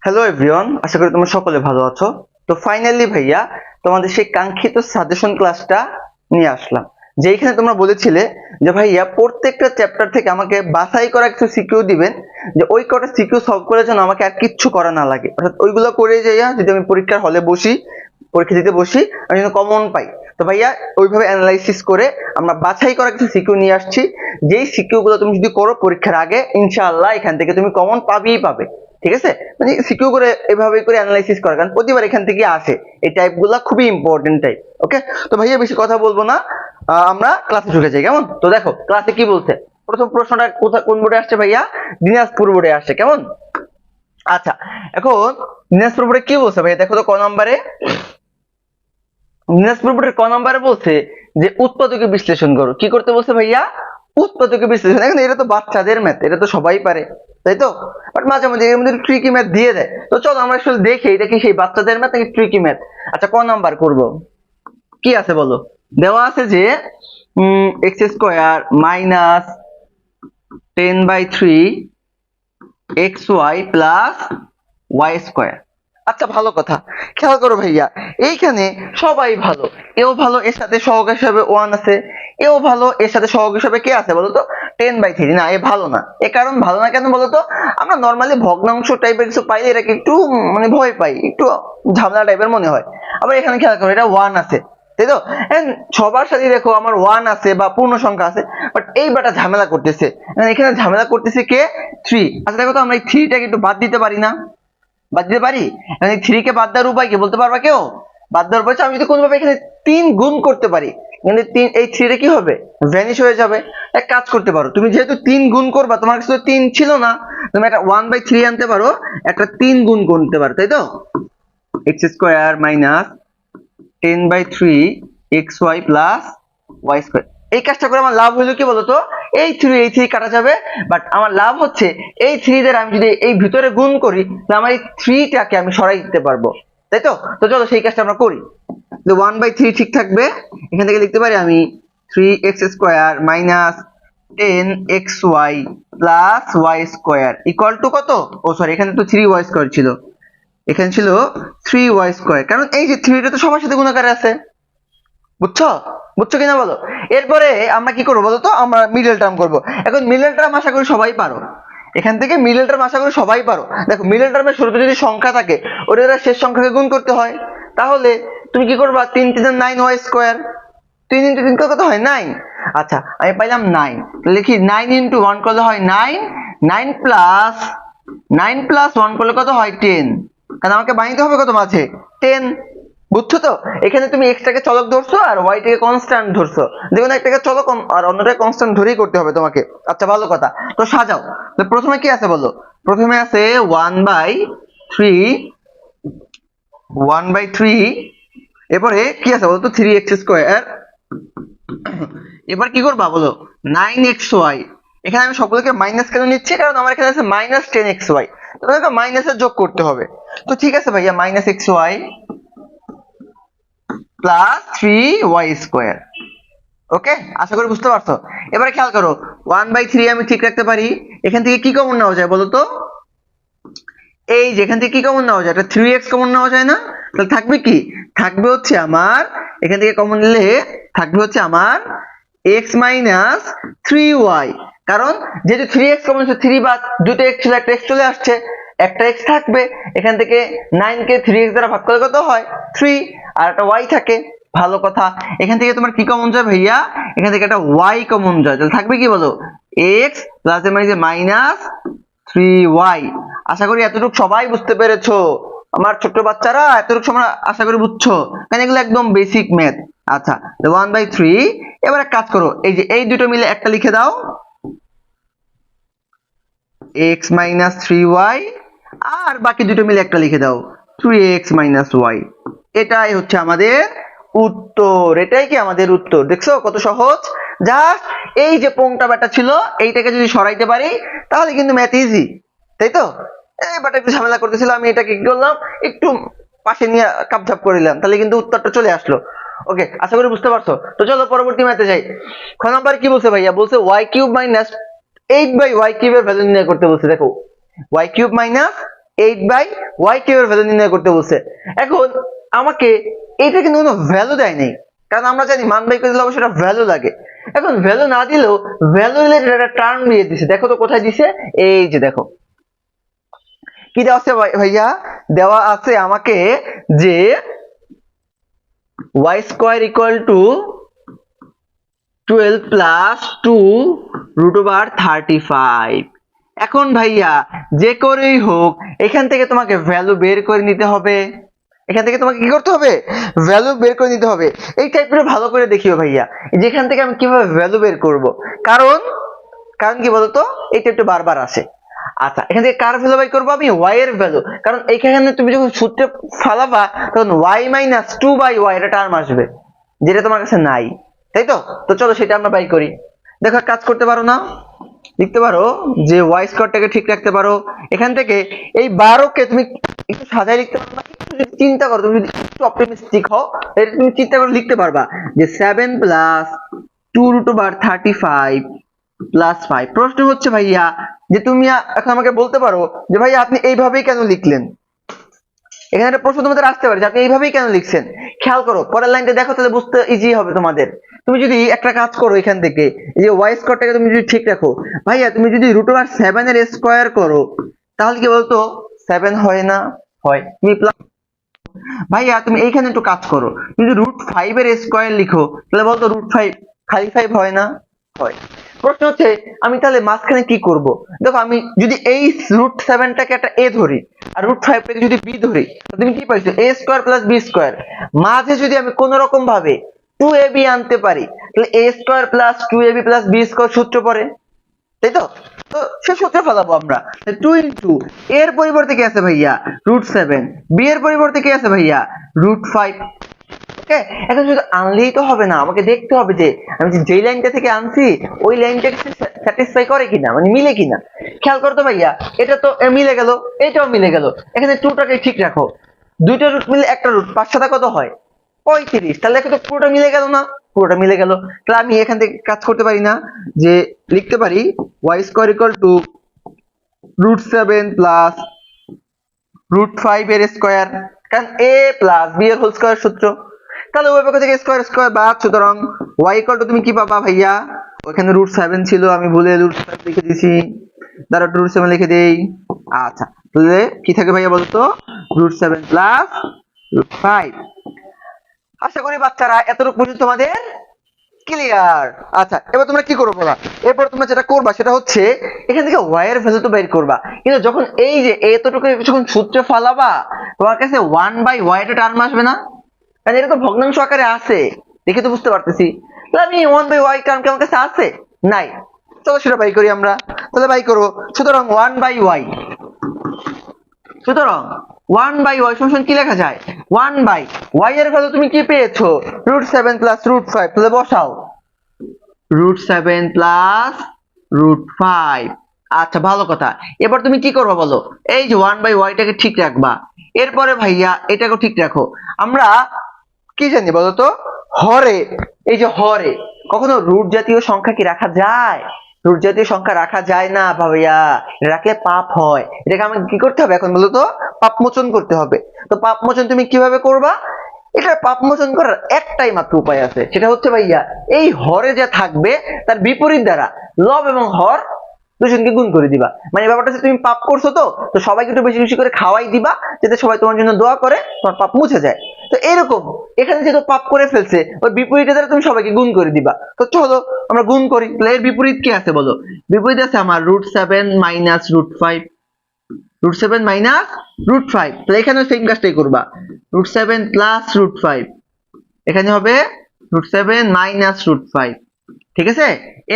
Hello everyone, আশা করি তোমরা সকলে ভালো আছো। তো ফাইনালি ভাইয়া তোমাদের সেই কাঙ্ক্ষিত সাজেশন ক্লাসটা নিয়ে আসলাম, যেখানে তোমরা বলেছিলে যে ভাইয়া প্রত্যেকটা চ্যাপ্টার থেকে আমাকে বাছাই করা কিছু সিকিউ দিবেন, যে ওই কটা সিকিউ সলভ করার জন্য আমাকে আর কিচ্ছু করা না লাগে, অর্থাৎ ওইগুলো করে যাইয়া যদি আমি পরীক্ষার হলে বসি, পরীক্ষা দিতে বসি, আমি যেন কমন পাই। তো ভাইয়া ওইভাবে অ্যানালাইসিস করে আমরা বাছাই করা কিছু সিকিউ নিয়ে আসছি, যেই সিকিউ গুলো তুমি যদি করো পরীক্ষার আগে ইনশাআল্লাহ এখান থেকে তুমি কমন পাবেই পাবে। ঠিক আছে, মানে সিকিউ করে এভাবে করে অ্যানালাইসিস করা, কারণ প্রতিবার এখান থেকে আসে এই টাইপ গুলা, খুবই ইম্পর্টেন্ট টাইপ। ওকে, তো ভাইয়া বেশি কথা বলবো না, আমরা ক্লাসে ঢুকে যাই। কেমন? তো দেখো ক্লাসে কি বলছে। প্রথম প্রশ্নটা কোন বোর্ডে আসছে ভাইয়া? দিনাজপুর বোর্ডে আসছে। কেমন? আচ্ছা, এখন দিনাজপুর বোর্ডে কি বলছে ভাইয়া? দেখো তো ক নম্বরে, দিনাজপুর বোর্ডের ক নম্বরে বলছে যে উৎপাদকে বিশ্লেষণ করো। কি করতে বলছে ভাইয়া? উৎপাদকে বিশ্লেষণ। এখন এটা তো বাচ্চাদের ম্যাথ, এটা তো সবাই পারে, তাই তো? বাট মাঝে মাঝে এর মধ্যে ট্রিকি ম্যাথ দিয়ে দেয়। তো চলো আমরা আসলে দেখি এটা কি সেই বাচ্চাদের ম্যাথ নাকি ট্রিকি ম্যাথ। আচ্ছা, ক নাম্বার করব? কি আছে বলো? দেওয়া আছে যে x square minus 10/3 x y plus y square. আচ্ছা, ভালো কথা, খেয়াল করো ভাইয়া, এইখানে সবাই ভালো, এও ভালো, এর সাথে সহগ হিসাবে 1 আছে, এও ভালো, এর সাথে সহগ হিসাবে কে আছে বলতো? 10/3। না, এ ভালো না। এ কারণ ভালো না কেন বলতো? আমরা নর্মালি ভগ্নাংশ টাইপের কিছু পাইলে এটাকে একটু মানে ভয় পাই, একটু ঝামেলা টাইপের মনে হয়। আবার এখানে খেয়াল করো, এটা 1 আছে, তাই তো? সবার সাথে দেখো আমার 1 আছে বা পূর্ণ সংখ্যা আছে, বাট এই বাটা ঝামেলা করতেছে। এখানে ঝামেলা করতেছে কে? 3। আচ্ছা দেখো তো, আমরা এই 3টাকে একটু বাদ দিতে পারি না? বাদ দিতে পারি? মানে 3 কে বাদ দেওয়ার উপায় কি বলতে পারবা কেউ? বাদ দেওয়ার উপায় আমি যদি কোনোভাবে এখানে 3 গুণ করতে পারি, মানে 3, এই 3 টা কি হবে? ভ্যানিশ হয়ে যাবে। এক কাজ করতে পারো, তুমি যেহেতু 3 গুণ করবা, তোমার কাছে তো 3 ছিল না, তুমি একটা 1/3 আনতে পারো, একটা 3 গুণ করতে পারো, তাই তো? X square minus 10/3 x y plus y square. এই কাজটা করে আমার লাভ হলো কি বলতো? এই 3 কাটা যাবে, বাট আমার লাভ হচ্ছে এই 3 দ্বারা আমি যদি এই ভিতরে গুণ করি, তাহলে আমার এই 3টাকে আমি সরাই দিতে পারবো, তাই তো? তো চলো সেই কাজটা আমরা করি। 1/3 ঠিক থাকবে, এখান থেকে লিখতে পারি আমি 3x square minus 10xy plus y square equal to কত? ও সরি, এখানে তো 3y স্কোয়ার ছিল, এখানে ছিল 3y স্কোয়ার, কারণ এই যে 3টা তো সবার সাথে গুণাকারে আছে। বুঝছো? বুঝছো কিনা বলো? এরপরে আমরা কি করবো বলো তো? আমরা মিডল টার্ম করবো। এখন মিডল টার্ম আশা করি সবাই পারো, এখান থেকে মিডল টার্ম আশা করি সবাই পারো। দেখো, মিডল টার্মের শুরুতে যদি সংখ্যা থাকে, ওটা দ্বারা শেষ সংখ্যাকে গুণ করতে হয়। তাহলে তুমি কি করবা? 3 × 3 = 9y স্কোয়ার, 3 × 3 কত হয়? 9। আচ্ছা, আমি পাইলাম 9, লিখি 9 × 1 করলে হয় 9, 9 প্লাস 1 করলে কত হয়? 10, কারণ আমাকে বানাইতে হবে কত মাঝে? 10। বুঝছো তো? এখানে তুমি x টাকে চলক ধরছো আর y টাকে কনস্ট্যান্ট ধরছো, দেখুন একটাকে চলক আর অন্যটাকে কনস্ট্যান্ট ধরেই করতে হবে তোমাকে। আচ্ছা, ভালো কথা, তো সাজাও। তো প্রথমে কি আছে বলো? প্রথমে আছে 1/3, এরপরে কি আছে বলো তো? 3x square. এবার কি করবা বলো? 9xy। এখানে আমি সবগুলোকে মাইনাস কেন নিচ্ছি? কারণ আমার এখানে আছে -10xy, তোমাকে মাইনাসের যোগ করতে হবে। তো ঠিক আছে ভাইয়া, -xy প্লাস 3y স্কোয়ার। ওকে, আশা করি বুঝতে পারছো। এবারে খেয়াল করো, 1/3 আমি ঠিক রাখতে পারি, এখান থেকে কি কমন নেওয়া যায় বলো তো? এই যে এখান থেকে কি কমন নেওয়া যায়? এটা 3x কমন নেওয়া যায় না? তাহলে থাকবে কি? থাকবে হচ্ছে আমার, এখান থেকে কমন নিলে থাকবে হচ্ছে আমার x মাইনাস 3y, কারণ যেহেতু 3x কমন হচ্ছে, 3 বাদ, দুটো x ছিল, একটা x চলে আসছে, একটা x থাকবে। এখান থেকে 9 কে 3x দ্বারা ভাগ করলে কত হয়? 3, আর একটা y থাকে। ভালো কথা, এখান থেকে তোমার কি কমন যায় ভাইয়া? এখান থেকে একটা y কমন যায়, তাহলে থাকবে কি বলো? x প্লাস এর মানে মাইনাস 3y। আশা করি এতটুকু সবাই বুঝতে পেরেছো, আমার ছোট্ট বাচ্চারা, এতটুকু সময় আশা করি বুঝছো, কারণ এগুলো একদম বেসিক ম্যাথ। আচ্ছা, 1/3। এবার এক কাজ করো, এই যে এই দুটো মিলে একটা লিখে দাও, x মাইনাস 3y, আর বাকি দুটো মিলে একটা লিখে দাও, 3x মাইনাস y। এটাই হচ্ছে আমাদের উত্তর, এটাই কি আমাদের উত্তর? দেখছো কত সহজ? জাস্ট এই যে পোংটা ব্যাটা ছিল, এইটাকে যদি সরাইতে পারি তাহলে কিন্তু ম্যাথ ইজি, তাই তো? এই ব্যাটা একটু ঝামেলা করতেছিল, আমি এটাকে কি করলাম? একটু পাশে নিয়ে কাপঝাপ করে দিলাম, তাহলে কিন্তু উত্তরটা চলে আসলো। ওকে, আশা করি বুঝতে পারছো। তো চলো পরবর্তী ম্যাথে যাই। খ নাম্বার কি বলছে ভাইয়া? বলছে y³ - 8/y³ এর ভ্যালু নির্ণয় করতে বলছে। দেখো, y³ - 8/y কিউবের ভ্যালু নির্ণয় করতে বলছে। এখন আমাকে এটা কিন্তু কোনো ভ্যালু দেয় নাই, কারণ আমরা জানি মান বাই করে দিলে অবশ্যই একটা ভ্যালু লাগে। এখন ভ্যালু না দিলেও ভ্যালু রিলেটেড একটা টার্ম দিয়ে দিছে, দেখো তো কোথায় দিছে, এই যে দেখো কি দেওয়া আছে ভাইয়া, দেওয়া আছে আমাকে যে y square equal to 12 plus 2 root over 35। এখন ভাইয়া যে করেই হোক এখান থেকে তোমাকে ভ্যালু বের করে নিতে হবে, এখান থেকে তোমাকে কি করতে হবে, ভ্যালু বের করে নিতে হবে। এই টাইপের ভালো করে দেখিও ভাইয়া, যেখান থেকে আমি কিভাবে ভ্যালু বের করব, কারণ কারণ কি বলতো, এটা একটু বারবার আসে। আচ্ছা, এখান থেকে কার ভ্যালু বাই করবো, আমি y এর ভ্যালু, কারণ এইখানে তুমি যখন সূত্রে ফালাবা তখন y মাইনাস 2/y এটা টার্ম আসবে, যেটা তোমার কাছে নাই, তাই তো। তো চলো সেটা আমরা বাই করি। দেখো কাজ করতে পারো না, লিখতে পারো যে y স্কয়ারটাকে ঠিক রাখতে পারো, এখান থেকে এই 12 কে তুমি একটু সাজায় লিখতে পারবা, একটু যদি চিন্তা করো, তুমি যদি একটু অপটিমিস্টিক হও এটা তুমি চিন্তা করে লিখতে পারবা যে 7 প্লাস 2 রুট ওভার 35 প্লাস 5। প্রশ্ন হচ্ছে ভাইয়া যে তুমি এখন আমাকে বলতে পারো যে ভাইয়া আপনি এইভাবেই কেন লিখলেন, এখানে একটা প্রশ্ন তোমাদের আসতে পারে যে আপনি এইভাবেই কেন লিখছেন। খেয়াল করো পরের লাইনটা দেখো, তাহলে বুঝতে ইজি হবে তোমাদের। তুমি যদি একটা কাজ করো, এখান থেকে এই যে y স্কয়ারটাকে তুমি যদি ঠিক রাখো, ভাইয়া তুমি যদি রুট ওভার 7 এর স্কয়ার করো তাহলে কি বলতো 7 হয় না, হয়। তুমি ভাইয়া তুমি এইখানে একটু কাজ করো, তুমি যদি রুট 5 এর স্কয়ার লিখো তাহলে বলতো রুট 5 খালি 5 হয় না, হয়। প্রশ্ন হচ্ছে আমি তাহলে মাঝখানে কি করব। দেখো আমি যদি এই রুট 7 টাকে একটা a ধরি আর রুট 5 টাকে যদি b ধরি, তুমি কি পাইছো, a square plus b square. মাঝে যদি আমি কোন রকম ভাবে 2ab আনতে পারি তাহলে a square plus 2ab plus b square সূত্র পড়ে, তাই তো। তো সে সূত্র ফেলাবো আমরা, 2 ইনটু এর পরিবর্তে কি আছে ভাইয়া রুট 7, b এর পরিবর্তে কি আছে ভাইয়া রুট 5। ওকে, এখন শুধু আনলেই তো হবে না, আমাকে দেখতে হবে যে আমি যেই লাইনটা থেকে আনছি ওই লাইনটাকে স্যাটিসফাই করে কিনা, মানে মিলে কিনা। খেয়াল করতো ভাইয়া, এটা তো মিলে গেল, এটাও মিলে গেল। এখানে 2টাকে ঠিক রাখো, দুইটা রুট মিলে একটা রুট, 5 7 কত হয় 35। তাহলে এখন তো পুরোটা মিলে গেল না, পুরোটা মিলে গেল। তাহলে আমি এখান থেকে কাজ করতে পারি না, যে লিখতে পারি y square equal to root 7 plus root 5 এর স্কয়ার, কারণ a প্লাস b এর হোল স্কয়ার সূত্র। তাহলে ওই পক্ষ থেকে স্কয়ার স্কয়ার বাদ, সুতরাং y ইকুয়াল টু তুমি কি পাবা ভাইয়া, ওখানে রুট 7 ছিল আমি ভুলে রুট 5 লিখে দিয়েছি, দাঁড়াও রুট 7 লিখে দেই। আচ্ছা, তাহলে কি থাকে ভাইয়া বলতো, রুট 7 প্লাস রুট 5। আশা করি বাচ্চারা এতটুকু পর্যন্ত তোমাদের ক্লিয়ার। আচ্ছা, এবার তোমরা কি করবে বলা, এরপর তোমরা যেটা করবা সেটা হচ্ছে এখান থেকে y এর ভ্যালু তো বের করবা, কিন্তু যখন এই যে এতটুকু যখন সূত্রে ফালাবা তোমার কাছে 1/y টা টার্ম আসবে না, কারণ এটা তো ভগ্নাংশ আকারে আছে, দেখে তো বুঝতে পারতেছি। তাহলে আমি 1/y টার্ম কি আমার কাছে আছে, নাই। চলো সেটা বাই করি আমরা, তাহলে বাই করব। সুতরাং 1/y, সুতরাং 1/y সমান কি লেখা যায়, 1/y এর ভ্যালু তুমি কি পেয়েছো রুট 7 প্লাস রুট 5, তাহলে বসাও রুট 7 প্লাস রুট 5। আচ্ছা ভালো কথা, এবার তুমি কি করবা বলো, এই যে 1/y টাকে ঠিক রাখবা, এরপরে ভাইয়া এটাকেও ঠিক রাখো। আমরা কি জানি বলো তো, হরে, এই যে হরে কখনো রুট জাতীয় সংখ্যা কি রাখা যায়, রুট জাতীয় সংখ্যা রাখা যায় না ভাইয়া, রাখলে পাপ হয়। এটাকে আমাকে কি করতে হবে এখন বলো তো, পাপ মোচন করতে হবে। তো পাপ মোচন তুমি কিভাবে করবা, এটা পাপ মোচন করার একটাই মাত্র উপায় আছে, সেটা হচ্ছে ভাইয়া এই হরে যা থাকবে তার বিপরীত দ্বারা লব এবং হর দুজনকে গুণ করে দিবা। মানে ব্যাপারটা হচ্ছে তুমি পাপ করছো তো, তো সবাইকে একটু বেশি বেশি করে খাওয়াই দিবা, যাতে সবাই তোমার জন্য দোয়া করে, তোমার পাপ মুছে যায়। তো এরকম এখানে যেহেতু পাপ করে ফেলছে, ওই বিপরীতে দ্বারা তুমি সবাইকে গুণ করে দিবা। তো চলো আমরা গুণ করি। তাহলে এর বিপরীত কি আছে বলো, বিপরীত আছে আমার root 7 minus root 5, root 7 minus root 5। তাহলে এখানেও সেম কাজটাই করবা, রুট 7 প্লাস রুট 5, এখানে হবে রুট 7 মাইনাস রুট 5। ঠিক আছে,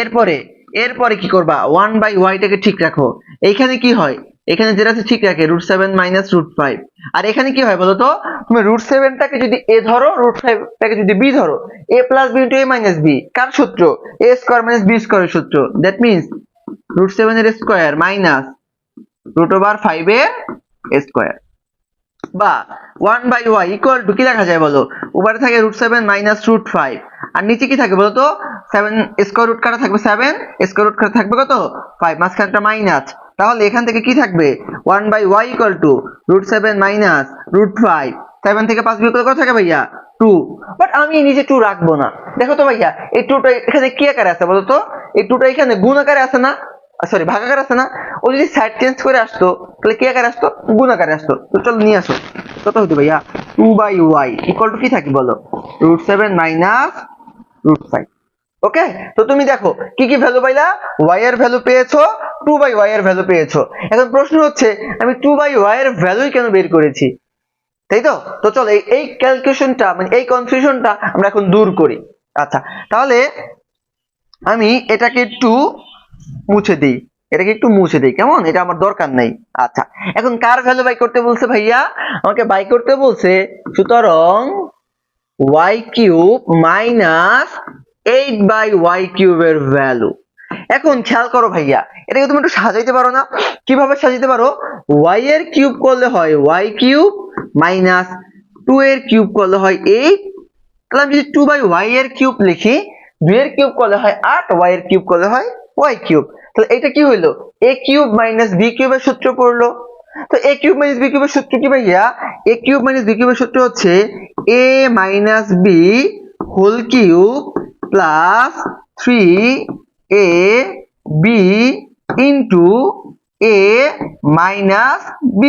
এরপরে এরপরে কি করবা, 1/y টাকে ঠিক রাখো। এইখানে কি হয়, এখানে যেটা আছে ঠিক রাখে রুট 7 মাইনাস রুট 5। আর এখানে কি হয় বলো তো, তুমি রুট 7 টাকে যদি a ধরো, রুট 5 টাকে যদি b ধরো, a plus b into a minus b কার সূত্র, a স্কয়ার মাইনাস b স্কয়ারের সূত্র। দ্যাট মিন্স রুট 7 এর স্কয়ার মাইনাস রুট ওভার 5 এর স্কয়ার, বা 1/y ইকুয়াল টু কি লেখা যায় বলো, উপরে থাকে রুট 7 মাইনাস রুট 5, আর নিচে কি থাকে বলো তো, 7 স্কয়ার রুট কাটা থাকবে 7, স্কয়ার রুট কাটা থাকবে কত 5, মাঝখানটা মাইনাস, তাহলে এখান থেকে কি থাকবে 1/y ইকুয়াল টু √7 মাইনাস √5। 7 থেকে 5 বিয়োগ করলে কত থাকে ভাইয়া 2। বাট আমি নিজে 2 রাখবো না। দেখো তো ভাইয়া এই 2টা এখানে কি আকারে আছে বলো তো? এই 2টা এখানে গুণ আকারে আছে না? সরি ভাগ আকারে আছে না? ও যদি সাইড চেঞ্জ করে আসতো তাহলে কি আকারে আসতো? গুণ আকারে আসতো। তো চলো নিয়ে আসো। কত হতো ভাইয়া 2/y ইকুয়াল টু কি থাকে বলো? √7 মাইনাস √5। ওকে, তো তুমি দেখো কি কি ভ্যালু পাইলা? y এর ভ্যালু পেয়েছো, 2/y এর ভ্যালু পেয়েছো। এখন প্রশ্ন হচ্ছে আমি 2/y এর ভ্যালুই কেন বের করেছি, তাই তো? তো চলো এই ক্যালকুলেশনটা মানে এই কনফিউশনটা আমরা এখন দূর করি। আচ্ছা, তাহলে আমি এটাকে একটু মুছে দিই, কেমন? এটা আমার দরকার নাই। আচ্ছা, এখন কার ভ্যালু বাই করতে বলছে ভাইয়া? আমাকে বাই করতে বলছে সুতরাং y কিউব মাইনাস 8/y কিউবের ভ্যালু। এখন খেয়াল করো ভাইয়া, এটাকে তুমি একটু সাজাইতে পারো না? কিভাবে সাজাইতে পারো? y এর কিউব করলে হয় y কিউব মাইনাস 2 এর কিউব করলে হয় 8। তাহলে আমি যদি 2/y এর কিউব লিখি, 2 এর কিউব করলে হয় 8, y এর কিউব করলে হয় y কিউব। তাহলে এটা কি হইলো? a কিউব মাইনাস b কিউবের সূত্র পড়লো। তো a কিউব মাইনাস b কিউবের সূত্র কি ভাইয়া? a কিউব মাইনাস b কিউবের সূত্র হচ্ছে a minus b whole cube plus 3ab into a minus b।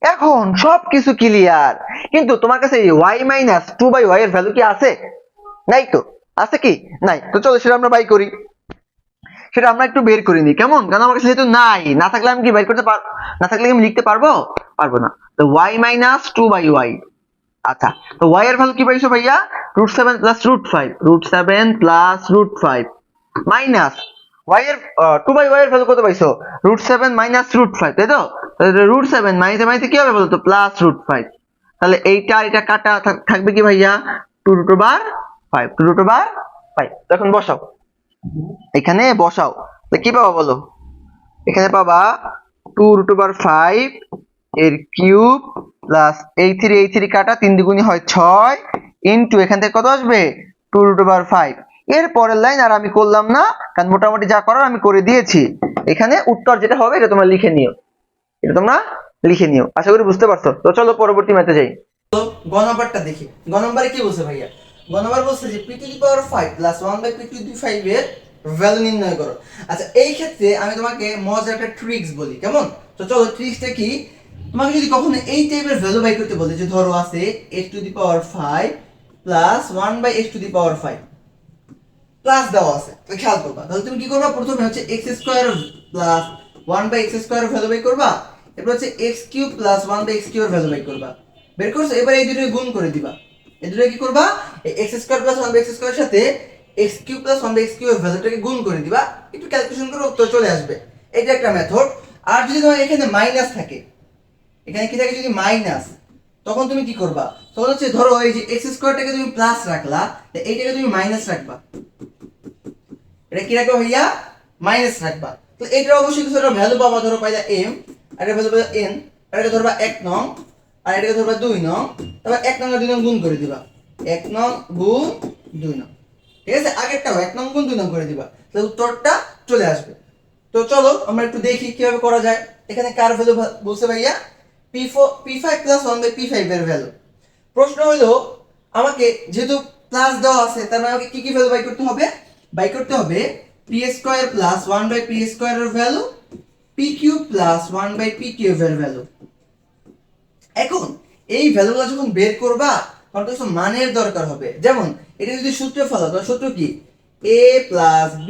এখন সবকিছু ক্লিয়ার, কিন্তু তোমার কাছে y মাইনাস 2/y এর ভ্যালু কি আছে? নাই তো। আছে কি? নাই। তো চলো সেটা আমরা বাই করি, সেটা আমরা একটু বের করে নিই, কেমন? কারণ আমার কাছে যেহেতু নাই, না থাকলে আমি কি বের করতে পারবো? না থাকলে আমি লিখতে পারবো? পারবো না। তো y মাইনাস 2/y। আচ্ছা, তো y এর ভ্যালু কি পাইছো ভাইয়া? √7 প্লাস √5, √7 প্লাস √5 মাইনাস y এর 2/y এর ভ্যালু কত পাইছো? √7 মাইনাস √5, তাই তো? তাহলে √7 মাইনাসে মাইনাসে কি হবে বলো তো? প্লাস √5। তাহলে এইটা এটা কাটা থাকবে কি ভাইয়া? 2√5, 2√5। এখন বসাও, এখানে বসাও। তো কি পাবা বলো? এখানে পাবা 2√5 এর কিউব প্লাস এই 3 কাটা 3 দ্বিগুণী হয় 6 ইনটু এখান থেকে কত আসবে? 2√5। এর পরের লাইন আর আমি করলাম না, কারণ মোটামুটি যা করার আমি করে দিয়েছি। এখানে উত্তর যেটা হবে এটা তোমরা লিখে নিও, আশা করি বুঝতে পারছো। তো চলো পরবর্তী ম্যাথে যাই। তো গ নাম্বারটা দেখি। গ নাম্বারে কি বলছে ভাইয়া? গ নাম্বার বলছে যে p⁵ প্লাস 1/p⁵ এর ভ্যালু নির্ণয় করো। আচ্ছা, এই ক্ষেত্রে আমি তোমাকে মজার একটা ট্রিক্স বলি, কেমন? তো চলো ট্রিক্সটা কি? তোমাকে যদি কখনো এই টাইপের ভ্যালু বাই করতে বলে, যে ধরো আছে x⁵ প্লাস 1/x⁵ প্লাস দেওয়া আছে, তাহলে খেয়াল করবা। তাহলে তুমি কি করবা? প্রথমে হচ্ছে x² প্লাস 1/x² এর ভ্যালু বাই করবা, এরপর হচ্ছে x³ প্লাস 1/x³ এর ভ্যালু বাই করবা। বের করছো? এবার এই দুটোকে গুণ করে দিবা। এই দুটোকে কি করবা? এই x² প্লাস 1/x² এর সাথে x³ প্লাস 1/x³ এর ভ্যালুটাকে গুণ করে দিবা। একটু ক্যালকুলেশন করে উত্তর চলে আসবে। এটা একটা মেথড। আর যদি তোমার এখানে মাইনাস থাকে, এখানে কি থাকে? যদি মাইনাস, তখন তুমি কি করবা? তখন হচ্ছে ধরো এই যে x² তুমি প্লাস রাখলা, এইটাকে তুমি মাইনাস রাখবা। এটা কি রাখবা ভাইয়া? মাইনাস রাখবা। তো এটা অবশ্যই কিছু একটা ভ্যালু পাবা। ধরো পাইলা m, আর এটা ভ্যালু পাইলা n, আর এটা ধরবা 1 নং, আর এটাকে ধরবা 2 নং। তারপর 1 নং আর 2 নং গুণ করে দিবা। 1 নং গুণ 2 নং, ঠিক আছে? আগেরটাও 1 নং গুণ 2 নং করে দিবা, তাহলে উত্তরটা চলে আসবে। তো চলো আমরা একটু দেখি কিভাবে করা যায়। এখানে কার ভ্যালু বলছে ভাইয়া? p5 প্লাস 1/p5 এর ভ্যালু। প্রশ্ন হলো আমাকে যেহেতু প্লাস দেওয়া আছে, তার মানে আমাকে কি কি ভ্যালু বাই করতে হবে? বাই করতে হবে p² প্লাস 1/p² এর ভ্যালু, p³ প্লাস 1/p³ এর ভ্যালু। এখন এই ভ্যালুগুলো যখন বের করবা, তখন তো কিছু মানের দরকার হবে। যেমন এটা যদি সূত্রে ফেলো, তাহলে সূত্র কি? a plus b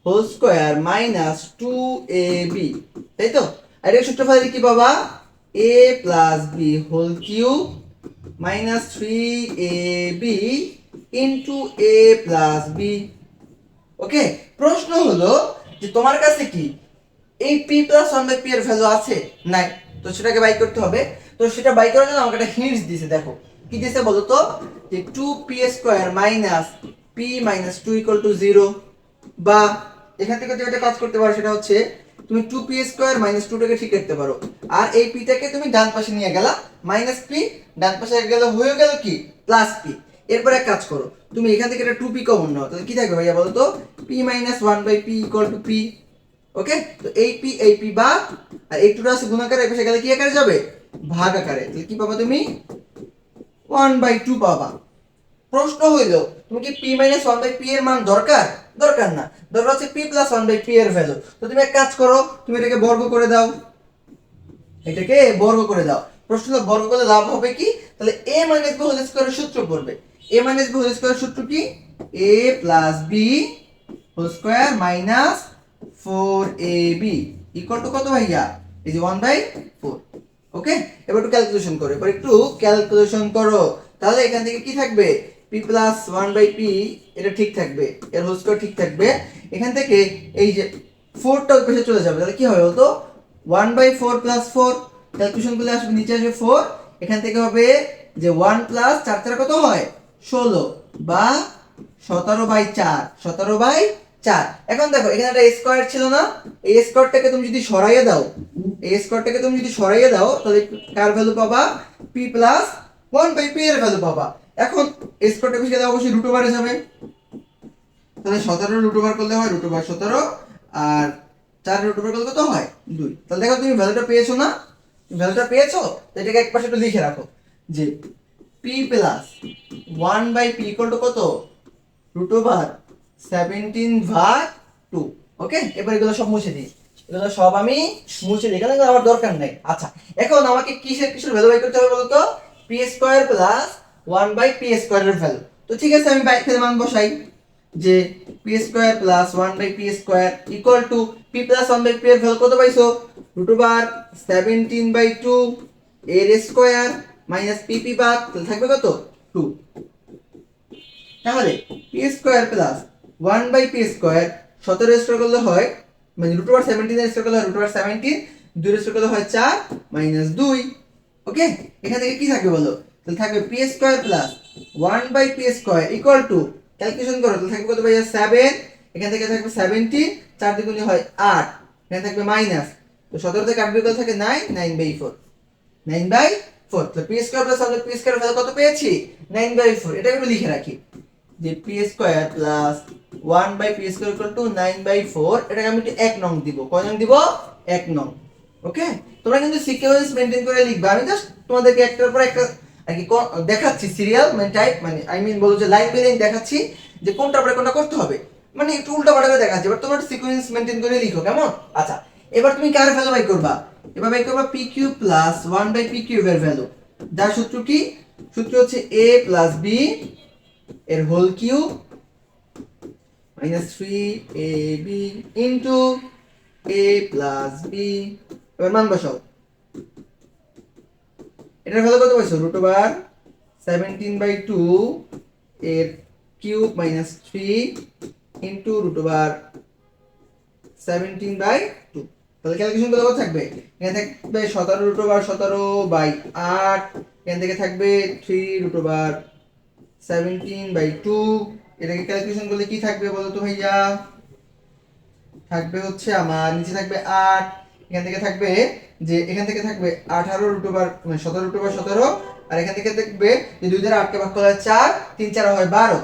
whole square minus 2ab, তাই তো? আর এটা সূত্র ফেলে কি পাবা? a plus b whole cube minus 3ab into a plus b। Okay, প্রশ্ন হলো যে তোমার কাছে কি এই p প্লাস 1/p এর ভ্যালু আছে? নাই। তো সেটাকে বাই করতে হবে। তো সেটা বাই করার জন্য আমাকে একটা হিন্টস দিয়েছে। দেখো কি দিয়েছে বলো তো? যে 2p² minus p minus 2 equal two 0। বা এখান থেকে তুমি একটা কাজ করতে পারো, সেটা হচ্ছে তুমি 2p² মাইনাস 2 টাকে ঠিক রাখতে পারো, আর এই p টাকে তুমি ডান পাশে নিয়ে গেলা, মাইনাস p ডান পাশে গেল, হয়ে গেল কি? Plus p। এরপর এক কাজ করো, তুমি এখান থেকে একটা 2p কমন নাও, তাহলে কি থাকবে ভাইয়া বলো তো? p minus 1/p equal to p। ওকে, তো এই পি বা আর এই টুটা আছে গুণাকারে, এই পাশে গেলে কি আকারে যাবে, ভাগ আকারে। তাহলে কি পাবা তুমি 1/2 পাবা। প্রশ্ন হইল তুমি কি পি মাইনাস 1/p এর মান দরকার, দরকার না, দরকার হচ্ছে p প্লাস 1/p এর ভ্যালু। তো তুমি এক কাজ করো, তুমি এটাকে বর্গ করে দাও, এটাকে বর্গ করে দাও। প্রশ্ন বর্গ করলে লাভ হবে কি, তাহলে a মাইনাস b হোল স্কয়ারের সূত্র পড়বে। a মাইনাস b হোল স্কয়ারের সূত্র কি, a plus b whole square minus 4ab equal to কত ভাইয়া, এই যে 1/4। ওকে, এবার একটু ক্যালকুলেশন করো, এবার একটু ক্যালকুলেশন করো। তাহলে এখান থেকে কি থাকবে, p প্লাস 1/p, এটা ঠিক থাকবে, এর হোল স্কয়ার ঠিক থাকবে। এখান থেকে এই যে 4টা ওই পাশে চলে যাবে, তাহলে কি হবে বলতো 1/4 প্লাস 4, ক্যালকুলেশন করলে আসবে নিচে আসবে 4, এখান থেকে হবে যে 1 প্লাস 4 4 কত হয় 16 বা 17/4, 17/4। এখন দেখো এখানে একটা স্কয়ার ছিল না, এই স্কয়ারটাকে তুমি যদি সরাইয়ে দাও, এই স্কয়ারটাকে তুমি যদি সরাইয়ে দাও, তাহলে কার ভ্যালু পাবা, p প্লাস 1/p এর ভ্যালু পাবা। এখন স্কয়ারটা বেশি গেলে অবশ্যই রুট ওভারে যাবে, তাহলে 17 রুট ওভার করলে হয় রুট ওভার 17, আর 4 রুট ওভার করলে কত হয় 2। তাহলে দেখো তুমি ভ্যালুটা পেয়েছো না, ভ্যালুটা পেয়েছো, তো এটাকে একপাশে একটু লিখে রাখো যে p plus 1/p equal to কত, রুট ওভার 17/2। ওকে, এবার এগুলো সব মুছে দিই, এগুলো সব আমি মুছে দিই, কারণ আমার দরকার নেই। আচ্ছা, এখন আমাকে কিসের ভ্যালু বাই করতে হবে বলতো, p স্কয়ার প্লাস 1/p স্কয়ারের ভ্যালু। তো ঠিক আছে, আমি বাইরে মান বসাই যে p square plus 1/p square equal to p plus 1/p এর ভ্যালু কত পাইছো, রুট ওভার 17/2 এর স্কয়ার মাইনাস pp বাদ, তাহলে থাকবে কত 2। তাহলে p square plus 1/p square 17 square করলে হয়, মানে রুট ওভার 17 এর স্কয়ার করলে হয় রুট ওভার 17, 2 এর স্কয়ার করলে হয় 4 মাইনাস 2। ওকে, এখান থেকে কি থাকবে বলো, তাহলে থাকবে p square plus 1/p square equal two, calculation করো, তাহলে থাকবে কত ভাইয়া 7, এখান থেকে থাকবে 17, 4 দ্বিগুণে হয় 8, এখানে থাকবে মাইনাস, তো 17 থেকে 8 বিয়োগ থাকে 9, 9/4, 9/4। তো p স্কয়ার প্লাস আমরা p স্কয়ার ভ্যালু কত পেয়েছি 9/4, এটা একটু লিখে রাখি যে p square plus 1/p square equal two 9/4, এটাকে আমি একটু 1 নং দিব, কয় নং দিব 1 নং। ওকে, তোমরা কিন্তু সিকোয়েন্স মেইনটেইন করে লিখবা, আমি জাস্ট তোমাদেরকে একটার পর একটা আর কি দেখাচ্ছি সিরিয়াল মানে টাইপ, মানে আই মিন বলো যে লাইন বাই লাইন দেখাচ্ছি যে কোনটার পরে কোনটা করতে হবে, মানে একটু উল্টা পাল্টা করে দেখাচ্ছি, এবার তোমরা সিকোয়েন্স মেইনটেইন করে লিখো, কেমন। আচ্ছা, এবার তুমি কার ভ্যালু বাই করবা, এবার বাই করবা pq প্লাস 1/pq এর ভ্যালু, যার সূত্র কি, সূত্র হচ্ছে a প্লাস b এর whole cube minus 3ab into a plus b। এবার মান বসাও, এটার ভ্যালু কত পাইছো, রুট ওভার 17/2 এর cube minus 3 into root over 17/2। তাহলে ক্যালকুলেশন করলে কত থাকবে, এখানে থাকবে 17 রুট ওভার 17/8, এখান থেকে থাকবে 3 রুট ওভার 17/2, এটাকে ক্যালকুলেশন করলে কি থাকবে বলো তো ভাইয়া, থাকবে হচ্ছে আমার নিচে থাকবে 8, এখান থেকে থাকবে যে এখান থেকে থাকবে 18 রুট ওভার মানে 17 রুট ওভার 17, আর এখান থেকে দেখবে যে 2 দ্বারা 8 কে ভাগ করলে 4, 3 4 হয় 12।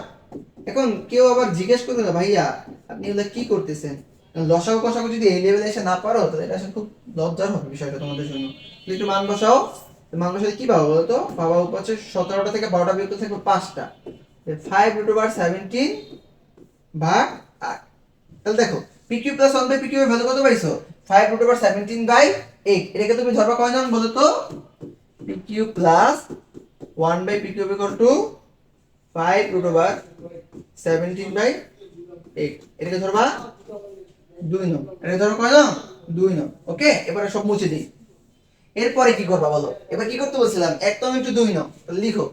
এখন কেউ আবার জিজ্ঞেস করবে না ভাইয়া আপনি এগুলা কি করতেছেন, লসাগু কষাগু যদি এই লেভেলে এসে না পারো তাহলে এটা আসলে খুব লজ্জার হবে বিষয়টা তোমাদের জন্য। তুমি একটু মান বসাও, মান বসালে কি পাবো বলো তো, পাবো হচ্ছে 17টা থেকে 12টা বিয়োগ করলে থাকবে 5টা, 5 রুট ওভার 17 ভাগ 8। তাহলে দেখো pq প্লাস 1/pq এর ভ্যালু কত পাইছো 5 রুট ওভার 17/8, এটাকে তুমি ধরবা কয় নং বলো তো, pq plus 1/pq equal to 5 root over 17/8, এটাকে ধরবা 2 নং, এটাকে ধরো কয় নং 2 নং। ওকে, এবারে সব মুছে দিই, এরপরে কি করবা বলো, এবার কি করতে বলছিলাম 1 নং ইনটু 2 নং, তাহলে লিখো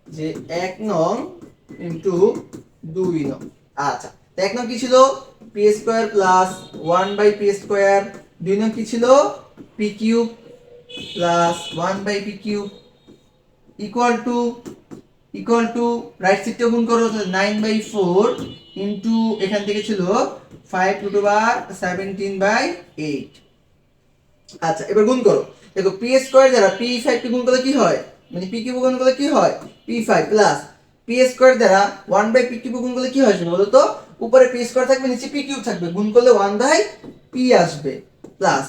যে 1 নং ইনটু 2 নং। আচ্ছা, তো 1 নং কি ছিল p square plus 1/p square, 2 নং কি ছিল p cube plus 1/p cube equal two right সাইডটা গুণ করো, তাহলে 9/4 ইনটু এখান থেকে ছিল 5 রুট ওভার 17/8। আচ্ছা, এবার গুণ করো, দেখো p স্কয়ার দ্বারা p5 কে গুণ করলে কি হয়, মানে p কিউব গুণ করলে কি হয় p5 প্লাস p স্কয়ার দ্বারা 1/p কিউব গুণ করলে কি হয় বলো তো, উপরে পি স্কয়ার থাকবে নিচে পি কিউব থাকবে, গুণ করলে 1/p আসবে plus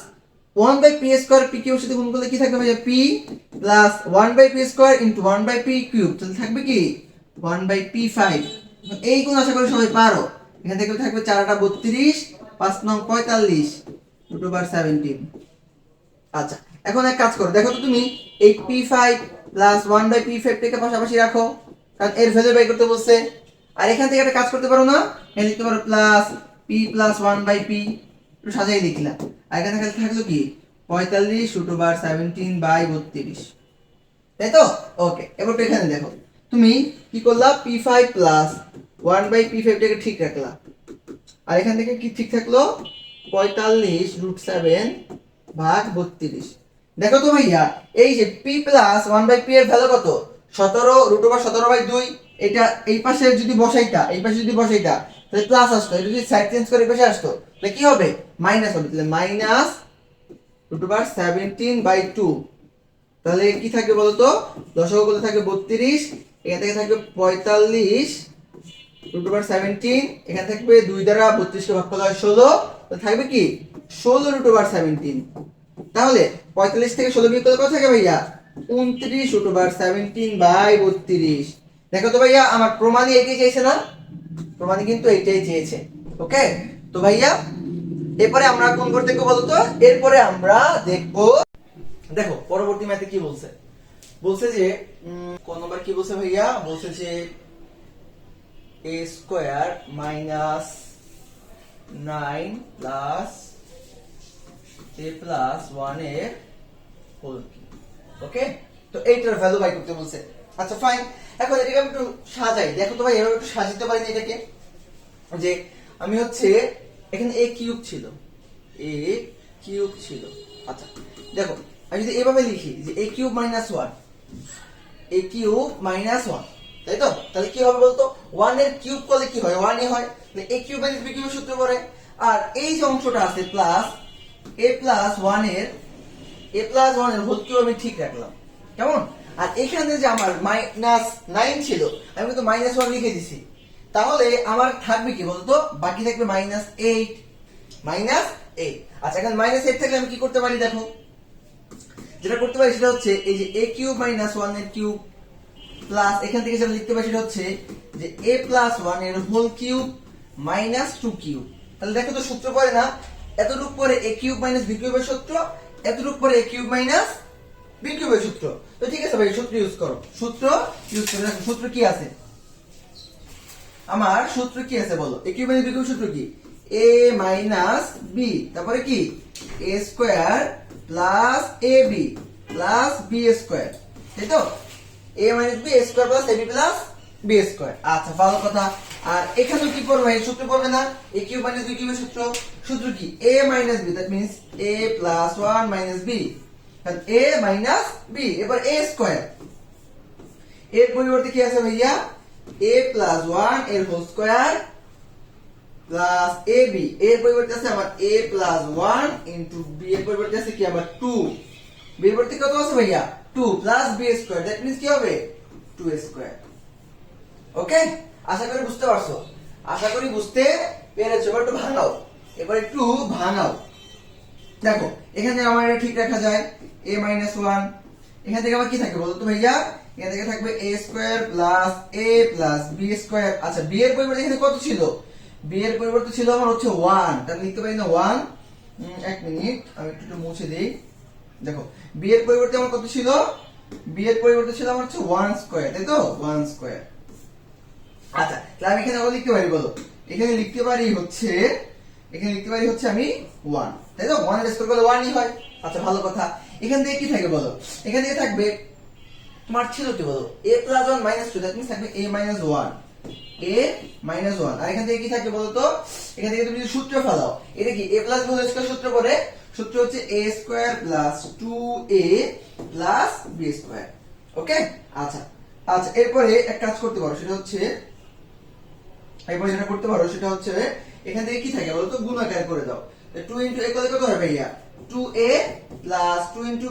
1/p square P cube সাথে গুণ করলে কি থাকবে ভাইয়া p plus 1/p square into 1/p cube, তাহলে থাকবে কি 1/p5। এই গুণ আশা করি সবাই পারো। এখান থেকে থাকবে 4 8 32, 5 9 45 √17। আচ্ছা এখন এক কাজ করো, দেখো তো তুমি এই p5 প্লাস 1/p5 টাকে পাশাপাশি রাখো, কারণ এর ভ্যালু বাই করতে বলছে। আর এখান থেকে একটা কাজ করতে পারো না, এখানে লিখতে পারো প্লাস p প্লাস 1/p, একটু সাজাই লিখলাম। আর এখানে থাকলো কি 45 √17/32, তাই তো? ওকে, এবার তো এখানে দেখো তুমি কি করলা, p5 প্লাস 1/p5 টাকে ঠিক রাখলা, আর এখান থেকে কি ঠিক থাকলো 45 √7/32। দেখো তো ভাইয়া এই যে p প্লাস 1/p এর ভ্যালু কত, 17 √17/2। এটা এই পাশে যদি বসাইতা, এই পাশে যদি বসাইতা তাহলে প্লাস আসতো, এটা যদি সাইড চেঞ্জ করে এই পাশে আসতো তাহলে কি হবে, মাইনাস হবে। তাহলে মাইনাস √17/2, তাহলে কি থাকবে বলতো, দশক করলে থাকবে 32, এখান থেকে থাকবে 45 √17, এখানে থাকবে 2 দ্বারা 32 কে ভাগ করলে হয় 16, তাহলে থাকবে কি 16 √17। তাহলে 45 থেকে 16 বিয়োগ করলে কত থাকে ভাইয়া, 29 √17/32। দেখো তো ভাইয়া আমার প্রমাণই এটাই চেয়েছে না, প্রমাণই কিন্তু এইটাই চেয়েছে। ওকে, তো ভাইয়া এরপরে আমরা কোন করতে দেখবো বলতো, এরপরে আমরা দেখবো, দেখো পরবর্তী ম্যাথে কি বলছে, বলছে যে কোন নাম্বার কি বলছে ভাইয়া, বলছে যে a square minus 9 plus a plus 1 এর হোল কিউব। ওকে, তো এইটার ভ্যালু বাই করতে বলছে। আচ্ছা ফাইন, এখন এটাকে আমি একটু সাজাই, দেখো তো ভাই এভাবে একটু সাজাতে পারি না এটাকে, যে আমি হচ্ছে এখানে a কিউব ছিল, a কিউব ছিল। আচ্ছা দেখো আমি যদি এভাবে লিখি যে a cube minus 1, a cube minus 1, তাই তো? তাহলে কি হবে বলতো, 1 এর কিউব করলে কি হয়, 1 এ হয়, তাহলে a cube minus b cube সূত্র পড়ে। আর এই যে অংশটা আছে প্লাস a প্লাস 1 এর হোল কিউব আমি ঠিক রাখলাম, কেমন? আর এখানে যে আমার মাইনাস 9 ছিল আমি কিন্তু মাইনাস 1 লিখে দিছি, তাহলে আমার থাকবে কি বলতো, বাকি থাকবে -8, -8। আচ্ছা এখানে -8 থাকলে আমি কি করতে পারি, দেখো যেটা করতে পারি সেটা হচ্ছে এই যে a কিউব মাইনাস 1 এর কিউব প্লাস এখান থেকে যেটা লিখতে পারি সেটা হচ্ছে যে a প্লাস 1 এর হোল কিউব মাইনাস 2 কিউব। তাহলে দেখো তো সূত্র পড়ে না, এতটুকু পরে a কিউব মাইনাস b কিউবের সূত্র, এতটুকু পরে a কিউব মাইনাস b কিউবের সূত্র। তো ঠিক আছে ভাই, সূত্র ইউজ করো, সূত্র ইউজ করে দেখো সূত্র কি আছে, আমার সূত্র কি আছে বলো, a cube minus b cube সূত্র কি, a মাইনাস b, তারপরে কি a square plus ab plus b square, তাই তো? a minus b square plus ab plus b square. আচ্ছা ভালো কথা। আর এখানেও কি পড়বে, এই সূত্র পড়বে না, a কিউব মাইনাস b কিউবের সূত্র, সূত্র কি a minus b, that means a plus 1 minus b, কারণ a মাইনাস b। এবার a স্কয়ার, এর পরিবর্তে কি আছে ভাইয়া, a প্লাস 1 এর হোল স্কয়ার প্লাস ab, এর পরিবর্তে আছে আমার a প্লাস 1 ইনটু b এর পরিবর্তে আছে কি আমার 2, b এর পরিবর্তে কত আছে ভাইয়া 2 plus b square, that means কি হবে 2 স্কয়ার। ওকে, আশা করি বুঝতে পারছো, আশা করি বুঝতে পেরেছো। এবার একটু ভাঙাও, এবার একটু ভাঙাও। দেখো এখানে আমার এটা ঠিক রাখা যায়, a মাইনাস 1, এখান থেকে আবার কি থাকে বলো তো ভাইয়া, এখান থেকে থাকবে a square plus a plus b square. আচ্ছা b এর পরিবর্তে এখানে কত ছিল, b এর পরিবর্তে ছিল আমার হচ্ছে 1, তাহলে লিখতে পারি না 1, এক মিনিট আমি একটু মুছে দেই। দেখো b এর পরিবর্তে আমার কত ছিল, b এর পরিবর্তে ছিল আমার হচ্ছে 1 স্কয়ার, তাই তো 1 স্কয়ার। আচ্ছা তাহলে আমি এখানে লিখতে পারি বলো, এখানে লিখতে পারি হচ্ছে, এখানে লিখতে পারি হচ্ছে আমি 1, তাই তো? 1 এর স্কয়ার করলে 1 ই হয়। আচ্ছা ভালো কথা, এখান থেকে কি থাকে বলো, এখান থেকে থাকবে তোমার ছিল কি বলো, a plus 1 minus 2, that means থাকবে a মাইনাস 1, a মাইনাস 1। আর এখান থেকে কি থাকে বলো তো, এখান থেকে তুমি যদি সূত্র ফেলাও, এটা কি a plus b whole square সূত্র পড়ে, সূত্র হচ্ছে a square plus 2a plus b square. Okay, আচ্ছা আচ্ছা এরপরে এক কাজ করতে পারো, সেটা হচ্ছে এরপরে যেটা করতে পারো সেটা হচ্ছে এখান থেকে কি থাকে বলো তো, গুণাকার করে দাও। 2 ইনটু a করলে কত হয় ভাইয়া, 2a প্লাস 2 ইনটু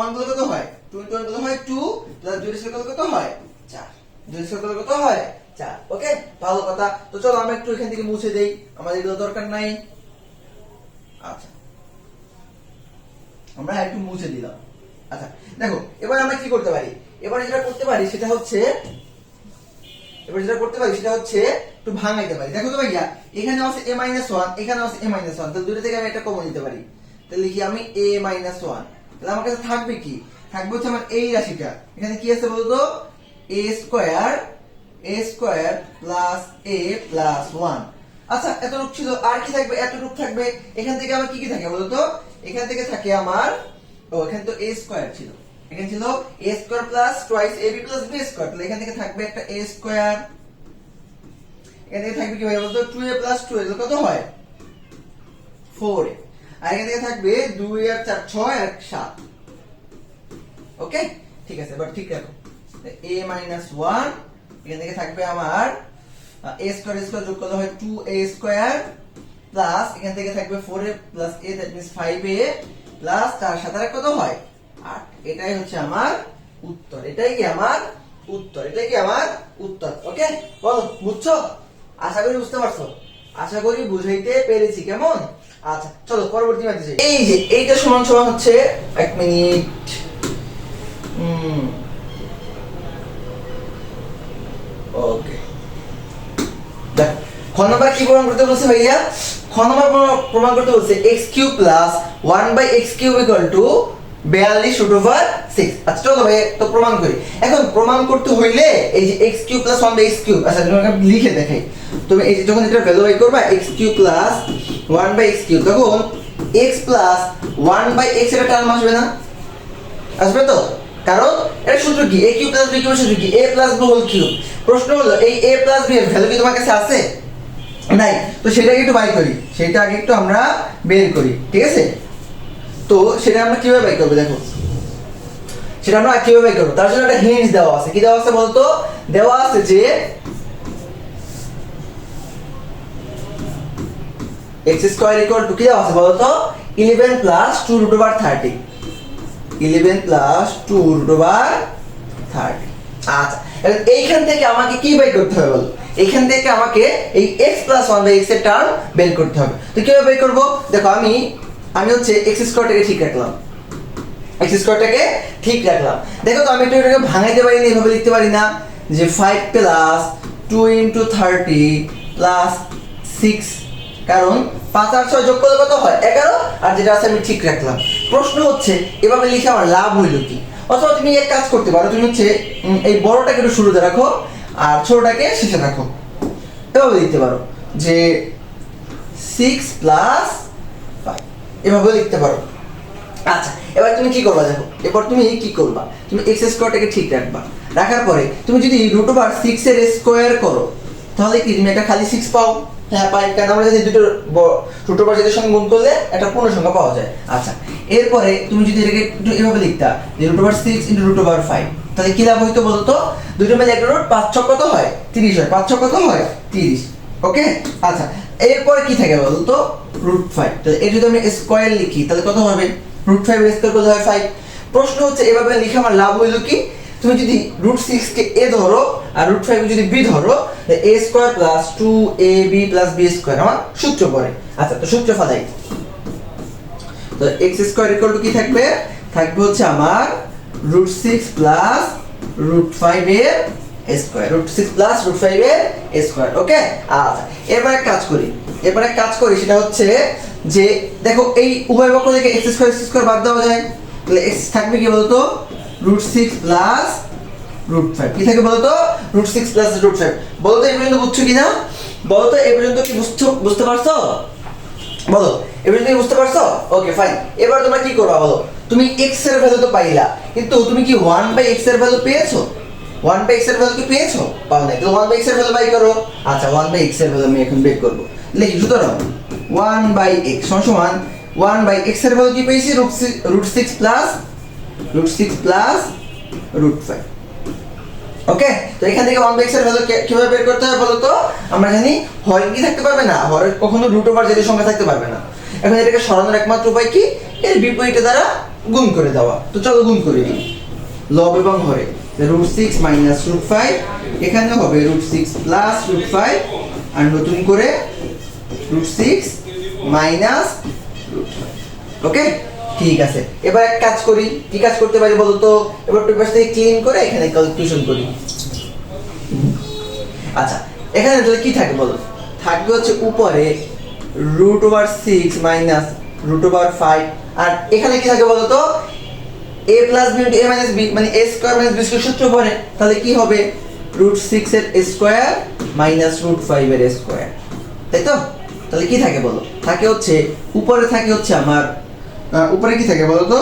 1 করলে কত হয়, 2 ইনটু 1 কত হয় 2 প্লাস 2 এর স্কয়ার কত হয় 4, 2 এর স্কয়ার কত হয় 4। ওকে, ভালো কথা। তো চলো আমরা একটু এখান থেকে মুছে দেই, আমাদের এগুলো দরকার নাই। আচ্ছা, আমরা একটু মুছে দিলাম। আচ্ছা দেখো, এবার আমরা কি করতে পারি, এবার যেটা করতে পারি সেটা হচ্ছে একটু ভাঙাইতে পারি। দেখো তো ভাইয়া, এখানে আছে a-1, এখানে আছে a-1, তাহলে দুটো থেকে আমি একটা কমন নিতে পারি। তাহলে লিখি আমি a-1, তাহলে আমার কাছে থাকবে কি, থাকবে হচ্ছে আমার এই রাশিটা। এখানে কি আছে বলতো, a square plus a plus 1। আচ্ছা এতটুক ছিল, আর কি থাকবে, এতটুক থাকবে। এখান থেকে আবার কি কি থাকে বলতো, এখান থেকে থাকে আমার, এখানে তো a স্কয়ার ছিল, এখানে ছিল a square plus twice ab plus b square, তাহলে এখান থেকে থাকবে একটা a স্কয়ার। এখান থেকে থাকবে কি ভাই বলতো, 2a প্লাস 2a কত হয় 4a। আর এখান থেকে থাকবে 2 আর 4 6 আর 7। ওকে ঠিক আছে, এবার ঠিক রাখো, a-1, এখান থেকে থাকবে আমার a স্কয়ার যোগ করলে হয় 2a স্কয়ার প্লাস এখান থেকে থাকবে 4a plus a, that means 5a plus তার সাথে কত হয় 8। এটাই হচ্ছে আমার উত্তর, এটাই কি আমার উত্তর। ওকে বলো, বুঝছো? আশা করি বুঝতে পারছো, আশা করি বুঝাইতে পেরেছি। কেমন? আচ্ছা চলো পরবর্তী ম্যাথে যাই। এই যে এইটা সমান সমান হচ্ছে, এক মিনিট, ওকে দেখ, খ নাম্বার কি প্রমাণ করতে বলছে ভাইয়া, খ নাম্বার প্রমাণ করতে বলছে x³ plus 1/x³ equal to 42√6। আচ্ছা চলো ভাই তো প্রমাণ করি। এখন প্রমাণ করতে হইলে এই যে x³ প্লাস 1/x³, আচ্ছা তোমাকে আমি লিখে দেখাই। তুমি এই যে যখন এটা ভ্যালু বাই করবা x³ প্লাস 1/x³, তখন x প্লাস 1/x এর টার্ম আসবে না, আসবে তো? কারণ এর সূত্র কি, a³ প্লাস b³ এর সূত্র কি, a plus b whole cube. প্রশ্ন হলো এই a প্লাস b এর ভ্যালু কি তোমার কাছে আছে? নাই। তো সেটাকে একটু বাই করি, সেটা আগে একটু আমরা বের করি, ঠিক আছে? তো সেটা আমরা কিভাবে বাই করব, দেখো সেটা আমরা কিভাবে বাই করব, তার জন্য একটা হিন্টস দেওয়া আছে। কি দেওয়া আছে বলতো, দেওয়া আছে যে x স্কয়ার ইকুয়াল টু কি দেওয়া আছে বলতো, 11 প্লাস 2√30, 11 প্লাস 2√30। আচ্ছা এখন এইখান থেকে আমাকে কি বাই করতে হবে বলো, এইখান থেকে আমাকে এই x প্লাস 1/x এর টার্ম বের করতে হবে। তো কিভাবে বের করব, দেখো আমি হচ্ছে x স্কয়ারটাকে ঠিক রাখলাম, দেখো তো আমি একটু এটাকে ভাঙাইতে পারি না, এভাবে লিখতে পারি না যে 5 প্লাস 2 × 30 প্লাস 6, কারণ 5 আর 6 যোগ করলে কত হয় 11, আর যেটা আছে আমি ঠিক রাখলাম। প্রশ্ন হচ্ছে এভাবে লিখে আমার লাভ হইল কি? অথবা তুমি এক কাজ করতে পারো, তুমি হচ্ছে এই বড়টাকে একটু শুরুতে রাখো আর ছোটটাকে শেষে রাখো, এভাবে লিখতে পারো যে 6 প্লাস 5, এভাবে লিখতে পারো। আচ্ছা এবার তুমি কি করবা, দেখো এরপর তুমি কি করবা, তুমি x স্কয়ারটাকে ঠিক রাখবা, রাখার পরে তুমি যদি √6 এর স্কয়ার করো তাহলে কি তুমি একটা খালি 6 পাও? হ্যাঁ পাই, কারণ আমরা যদি দুটো √6 সঙ্গে গুণ করলে একটা পূর্ণ সংখ্যা পাওয়া যায়। আচ্ছা এরপরে তুমি যদি এটাকে একটু এভাবে লিখতা যে √6 × √5, তাহলে কি লাভ হইতো বলতো, দুটো মিলে একটা রুট, 5 6 কত হয় 30 হয়, 5 6 কত হয় 30। ওকে আচ্ছা এরপরে কি থাকে বলতো, √5, তাহলে এটা যদি আমি স্কয়ার লিখি তাহলে কত হবে, √5 এর স্কয়ার করলে হয় 5। প্রশ্ন হচ্ছে এভাবে লিখে আমার লাভ হইলো কি, তুমি যদি √6 কে a ধরো আর √5 কে যদি b ধরো, a square plus 2ab plus b square আমার সূত্র পড়ে। আচ্ছা তো সূত্র ফলাই, তো x স্কয়ার ইকুয়াল টু কি থাকবে, থাকবে হচ্ছে আমার √6 প্লাস √5 এর স্কয়ার, √6 প্লাস √5 এর স্কয়ার। ওকে আচ্ছা এবারে কাজ করি, সেটা হচ্ছে যে দেখো এই উভয় পক্ষ থেকে x স্কয়ার বাদ দেওয়া যায়, তাহলে x থাকবে কি বলতো, √6 প্লাস √5, কি থাকে বলতো, √6 প্লাস √5। বলতো এই পর্যন্ত বুঝছো কিনা, বলতো এই পর্যন্ত কি বুঝতে পারছো, বলো এই পর্যন্ত কি বুঝতে পারছো? Okay fine. এবার তোমরা কি করবা বলো, তুমি x এর ভ্যালু তো পাইলা, কিন্তু তুমি কি 1/x এর ভ্যালু পেয়েছো, 1/x এর ভ্যালু কি পেয়েছো? পাও নাই, তো 1/x এর ভ্যালু বাই করো। আচ্ছা 1/x এর ভ্যালু আমি এখন বের করব, লিখি সুতরাং 1/x সমান 1/x এর ভ্যালু কি পেয়েছি, √6 প্লাস √5। ওকে তো এখান থেকে 1/x এর ভ্যালু কিভাবে বের করতে হবে বলো তো, আমরা জানি হর কি থাকতে পারবে না, হরের কখনো √ওভার যেটা সংখ্যা থাকতে পারবে না। এখন এটাকে সরানোর একমাত্র উপায় কি, এর বিপরীতে দ্বারা গুণ করে দেওয়া। তো চলো গুণ করে দিই, লব এবং হরে √6 মাইনাস √5, এখানে হবে √6 প্লাস √5 আর নতুন করে √6 মাইনাস ওকে ঠিক আছে। এবার এক কাজ করি, কি কাজ করতে পারি বলো তো? এবার পেপার থেকে ক্লিন করে এখানে ক্যালকুলেশন করি। আচ্ছা এখানে তাহলে কি থাকে বলো? থাকবে হচ্ছে উপরে √6 মাইনাস √5 আর এখানে কি থাকে বলো তো? a plus b into a minus b মানে a square minus b square সূত্র পড়ে, তাহলে কি হবে √6 এর স্কয়ার মাইনাস √5 এর স্কয়ার, তাই তো? তাহলে কি থাকে বলো? থাকে হচ্ছে উপরে থাকে হচ্ছে আমার উপরে কি থাকে বলো তো?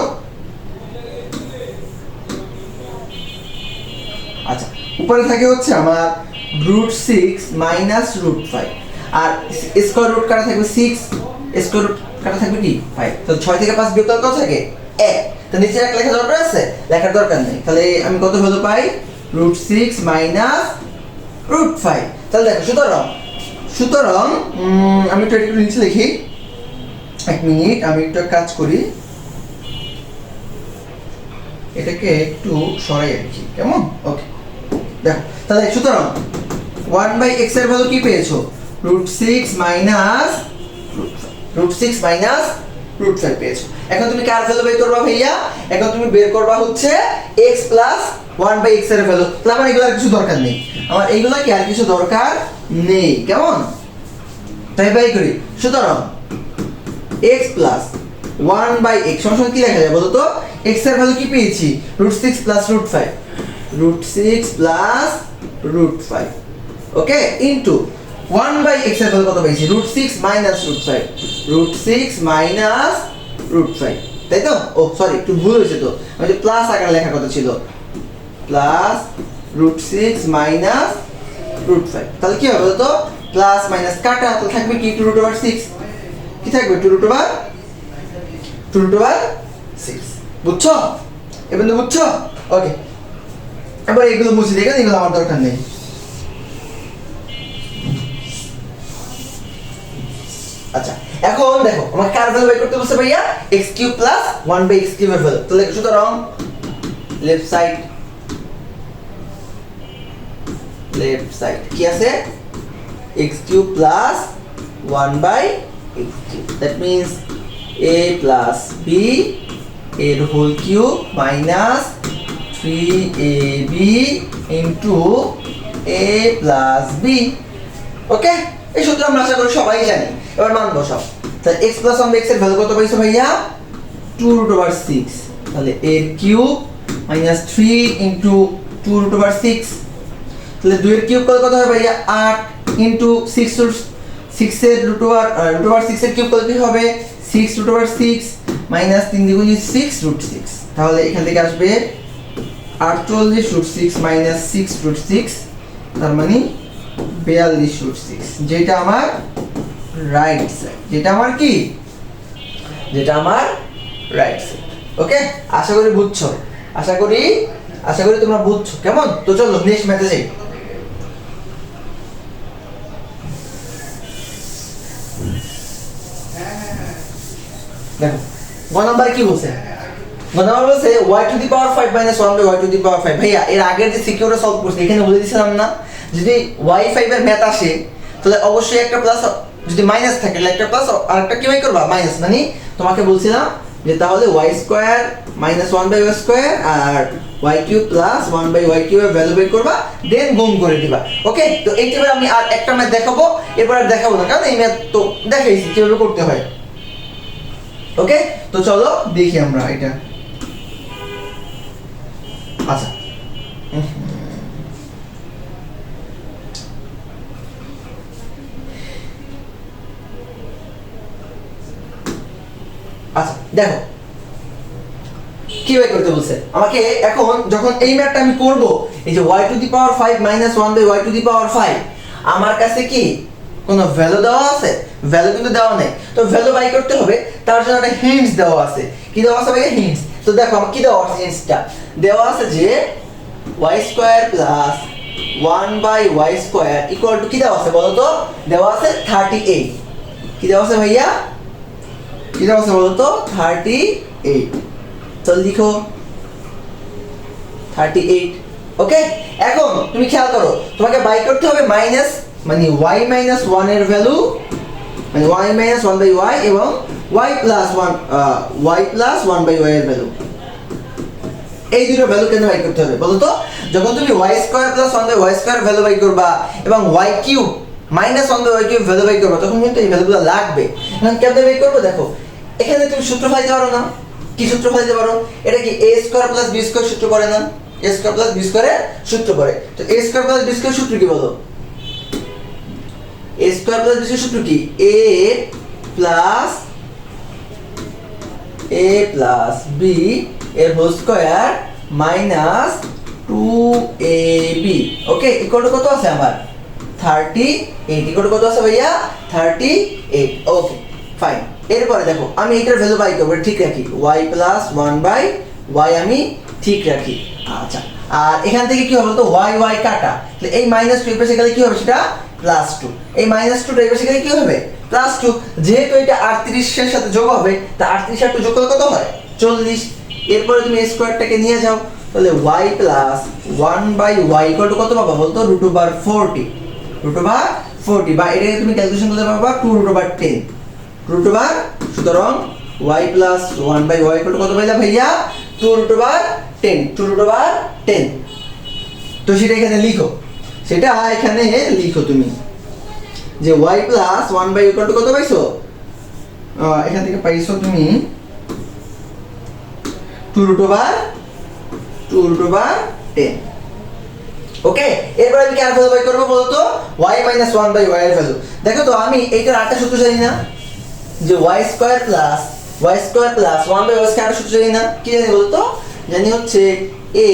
আচ্ছা উপরে থাকে হচ্ছে আমার √6 মাইনাস √5 আর স্কয়ার রুট কাটা থাকবে 6, স্কয়ার রুট কাটা থাকবে কি 5, তো 6 থেকে 5 বিয়োগ কত থাকে 1, তো নিচে এক লেখা দরকার আছে? লেখার দরকার নেই। তাহলে আমি কত ভ্যালু পাই? √6 মাইনাস √5। তাহলে দেখো সুতরাং আমি একটু এটা নিচে লিখি, এক মিনিট আমি একটু কাজ করি, এটাকে একটু সরাই রাখি, কেমন? ওকে দেখো তাহলে সুতরাং 1/x এর ভ্যালু কি পেয়েছো? √6 মাইনাস √5 পেয়েছো। এখন তুমি কার ভ্যালু বের করবা ভাইয়া? এখন তুমি বের করবা হচ্ছে x প্লাস 1/x এর ভ্যালু। তাহলে আমার এগুলো আর কিছু দরকার নেই, আমার এইগুলো কি আর কিছু দরকার নেই, কেমন? তাই বাই করি। সুতরাং x প্লাস 1/x সমান কি লেখা যায় বলো তো? x এর ভ্যালু কি পেয়েছি? √6 প্লাস √5, √6 প্লাস √5 ওকে ইনটু 1/x এর ভ্যালু কত পেয়েছি? √6 মাইনাস √5, √6 মাইনাস √5, তাই তো? ও সরি একটু ভুল হয়েছে, তো আমি যে প্লাস আকারে লেখার কথা ছিল, প্লাস √6 মাইনাস √5। তাহলে কি হবে বলো তো? প্লাস মাইনাস কাটা, তো থাকবে কি 2√6, কি থাকবে 2√6, বুঝছো? এবার বুঝছো? ওকে এবার এগুলো মুছে দিই, এগুলো আমার দরকার নেই। আচ্ছা এখন দেখো আমার কার ভ্যালু বের করতে বলছে ভাইয়া? x³ প্লাস 1/x³ এর ভ্যালু। তাহলে সুতরাং লেফট সাইড কি আছে? x³ plus 1/x³, that means a plus b এর whole cube minus 3ab into a plus b okay. এই সূত্র আমরা আশা করি সবাই জানি। এবার মান বসাও। তাহলে x প্লাস 1/x এর ভ্যালু কত পাইছো ভাইয়া? 2√6, তাহলে এর কিউব মাইনাস 3 ইনটু 2√6, তাহলে 2 এর কিউব কত হবে ভাইয়া? 8 ইনটু 6 এর √6 এর কিউব কত হবে? 6√6 মাইনাস 3 দ্বিগুণ 6√6, তাহলে এখান থেকে আসবে 48√6 মাইনাস 6√6, তার মানে 42√6, যেটা আমার রাইট সাইড, যেটা আমার কি? যেটা আমার রাইট সাইড ওকে। আশা করি বুঝছো, আশা করি তোমরা বুঝছো, কেমন? তো চলো নেক্সট ম্যাথে যাই। দেখো 1 নাম্বার কি বলছে? 1 নাম্বার বলছে y⁵ minus 1/y⁵। ভাইয়া এর আগের যে সিকিউরটা সলভ করছি এখানে বলে দিয়েছিলাম না, যদি y5 এর ম্যাথ আসে তাহলে অবশ্যই একটা প্লাস, যদি মাইনাস থাকে তাহলে একটা প্লাস আর একটা কি বাই করবা? মাইনাস। মানে তোমাকে বলছিলাম যে তাহলে y² মাইনাস 1/y² আর y³ প্লাস 1/y³ এর ভ্যালু বের করবা, দেন গুণ করে দিবা ওকে। তো এইটাবার আমি আর একটা ম্যাথ দেখাবো, এরপর আর দেখাবো না, কারণ এই ম্যাথ তো দেখাইছি কিভাবে করতে হয় ওকে। তো চলো দেখি আমরা এটা। আচ্ছা দেখো কি বের করতে বলছে আমাকে। এখন যখন এই ম্যাথটা আমি করব, এই যে y⁵ মাইনাস 1/y⁵, আমার কাছে কি কোনো ভ্যালু দেওয়া আছে? ভ্যালু কিন্তু দেওয়া নেই, তো ভ্যালু বাই করতে হবে, তার জন্য একটা হিন্টস দেওয়া আছে। কি দেওয়া আছে ভাই? হিন্টস। তো দেখো আমার কি দেওয়া আছে? হিন্টসটা দেওয়া আছে যে y² plus 1/y² equal to কি দেওয়া আছে বলো তো? দেওয়া আছে 38। কি দেওয়া আছে ভাইয়া? কি দেওয়া আছে বলো তো? 38। চল লিখো 38 ওকে, এখন তুমি খেয়াল করো, তোমাকে বাই করতে হবে মাইনাস মানে y মাইনাস 1 এর ভ্যালু, মানে y মাইনাস 1 বাই y এবং y প্লাস 1 বাই y এর ভ্যালু। এই দুটো ভ্যালু কেন বাই করতে হবে বলো তো? যখন তুমি y square plus 1 by y square value বাই করবা এবং y cube minus 1 by y cube value বাই করবা, তখন কিন্তু এই ভ্যালুগুলো লাগবে। এখন কেমনে বাই করবো দেখো, এখানে তুমি সূত্র ফাইতে পারো না? কি সূত্র ফাইতে পারো? এটা কি a square plus b square সূত্র পড়ে না? a স্কয়ার প্লাস b স্কয়ারের সূত্র পড়ে। তো a square plus b square সূত্র কি বলো? a square plus b square সূত্র কি? a প্লাস b এর whole square minus 2ab, okay, equal to কত আছে আমার? 38। ইকুয়াল টু কত আছে ভাইয়া? 38। Okay fine. এরপরে দেখো আমি এটার ভ্যালু বাই করব, ঠিক রাখি y প্লাস 1 বাই y আমি ঠিক রাখি। আচ্ছা, আর এখান থেকে কি হবে বলতো? y কাটা, তাহলে এই মাইনাস 2 এর পাশে গেলে কি হবে সেটা? প্লাস 2। এই মাইনাস 2 এর পাশে গেলে কি হবে? প্লাস 2। যেহেতু এটা 38 এর সাথে যোগ হবে, তা 38 আর 2 যোগ করলে কত হয়? 40। এরপরে তুমি এই স্কয়ারটাকে নিয়ে যাও, তাহলে y plus 1 by y equal to কত পাবা বলতো? √40। √40 বা এটাকে তুমি ক্যালকুলেশন করতে পারবা 2√10। সুতরাং y plus 1 by y equal to কত পাইলা ভাইয়া? 2√10। 2√10। তো সেটা এখানে লিখো, সেটা এখানে লিখো তুমি যে y plus 1 by equal to কত পাইছো? এখান থেকে পাইছো তুমি 2√10। ওকে, এরপর আমি কার ভ্যালু বাই করব বলো তো? y মাইনাস 1 বাই y এর ভ্যালু। দেখো তো আমি এইটার আরেকটা সূত্র জানি না, যে y square plus 1 by y square সূত্র জানি না। কি জানি বলো তো? জানি হচ্ছে a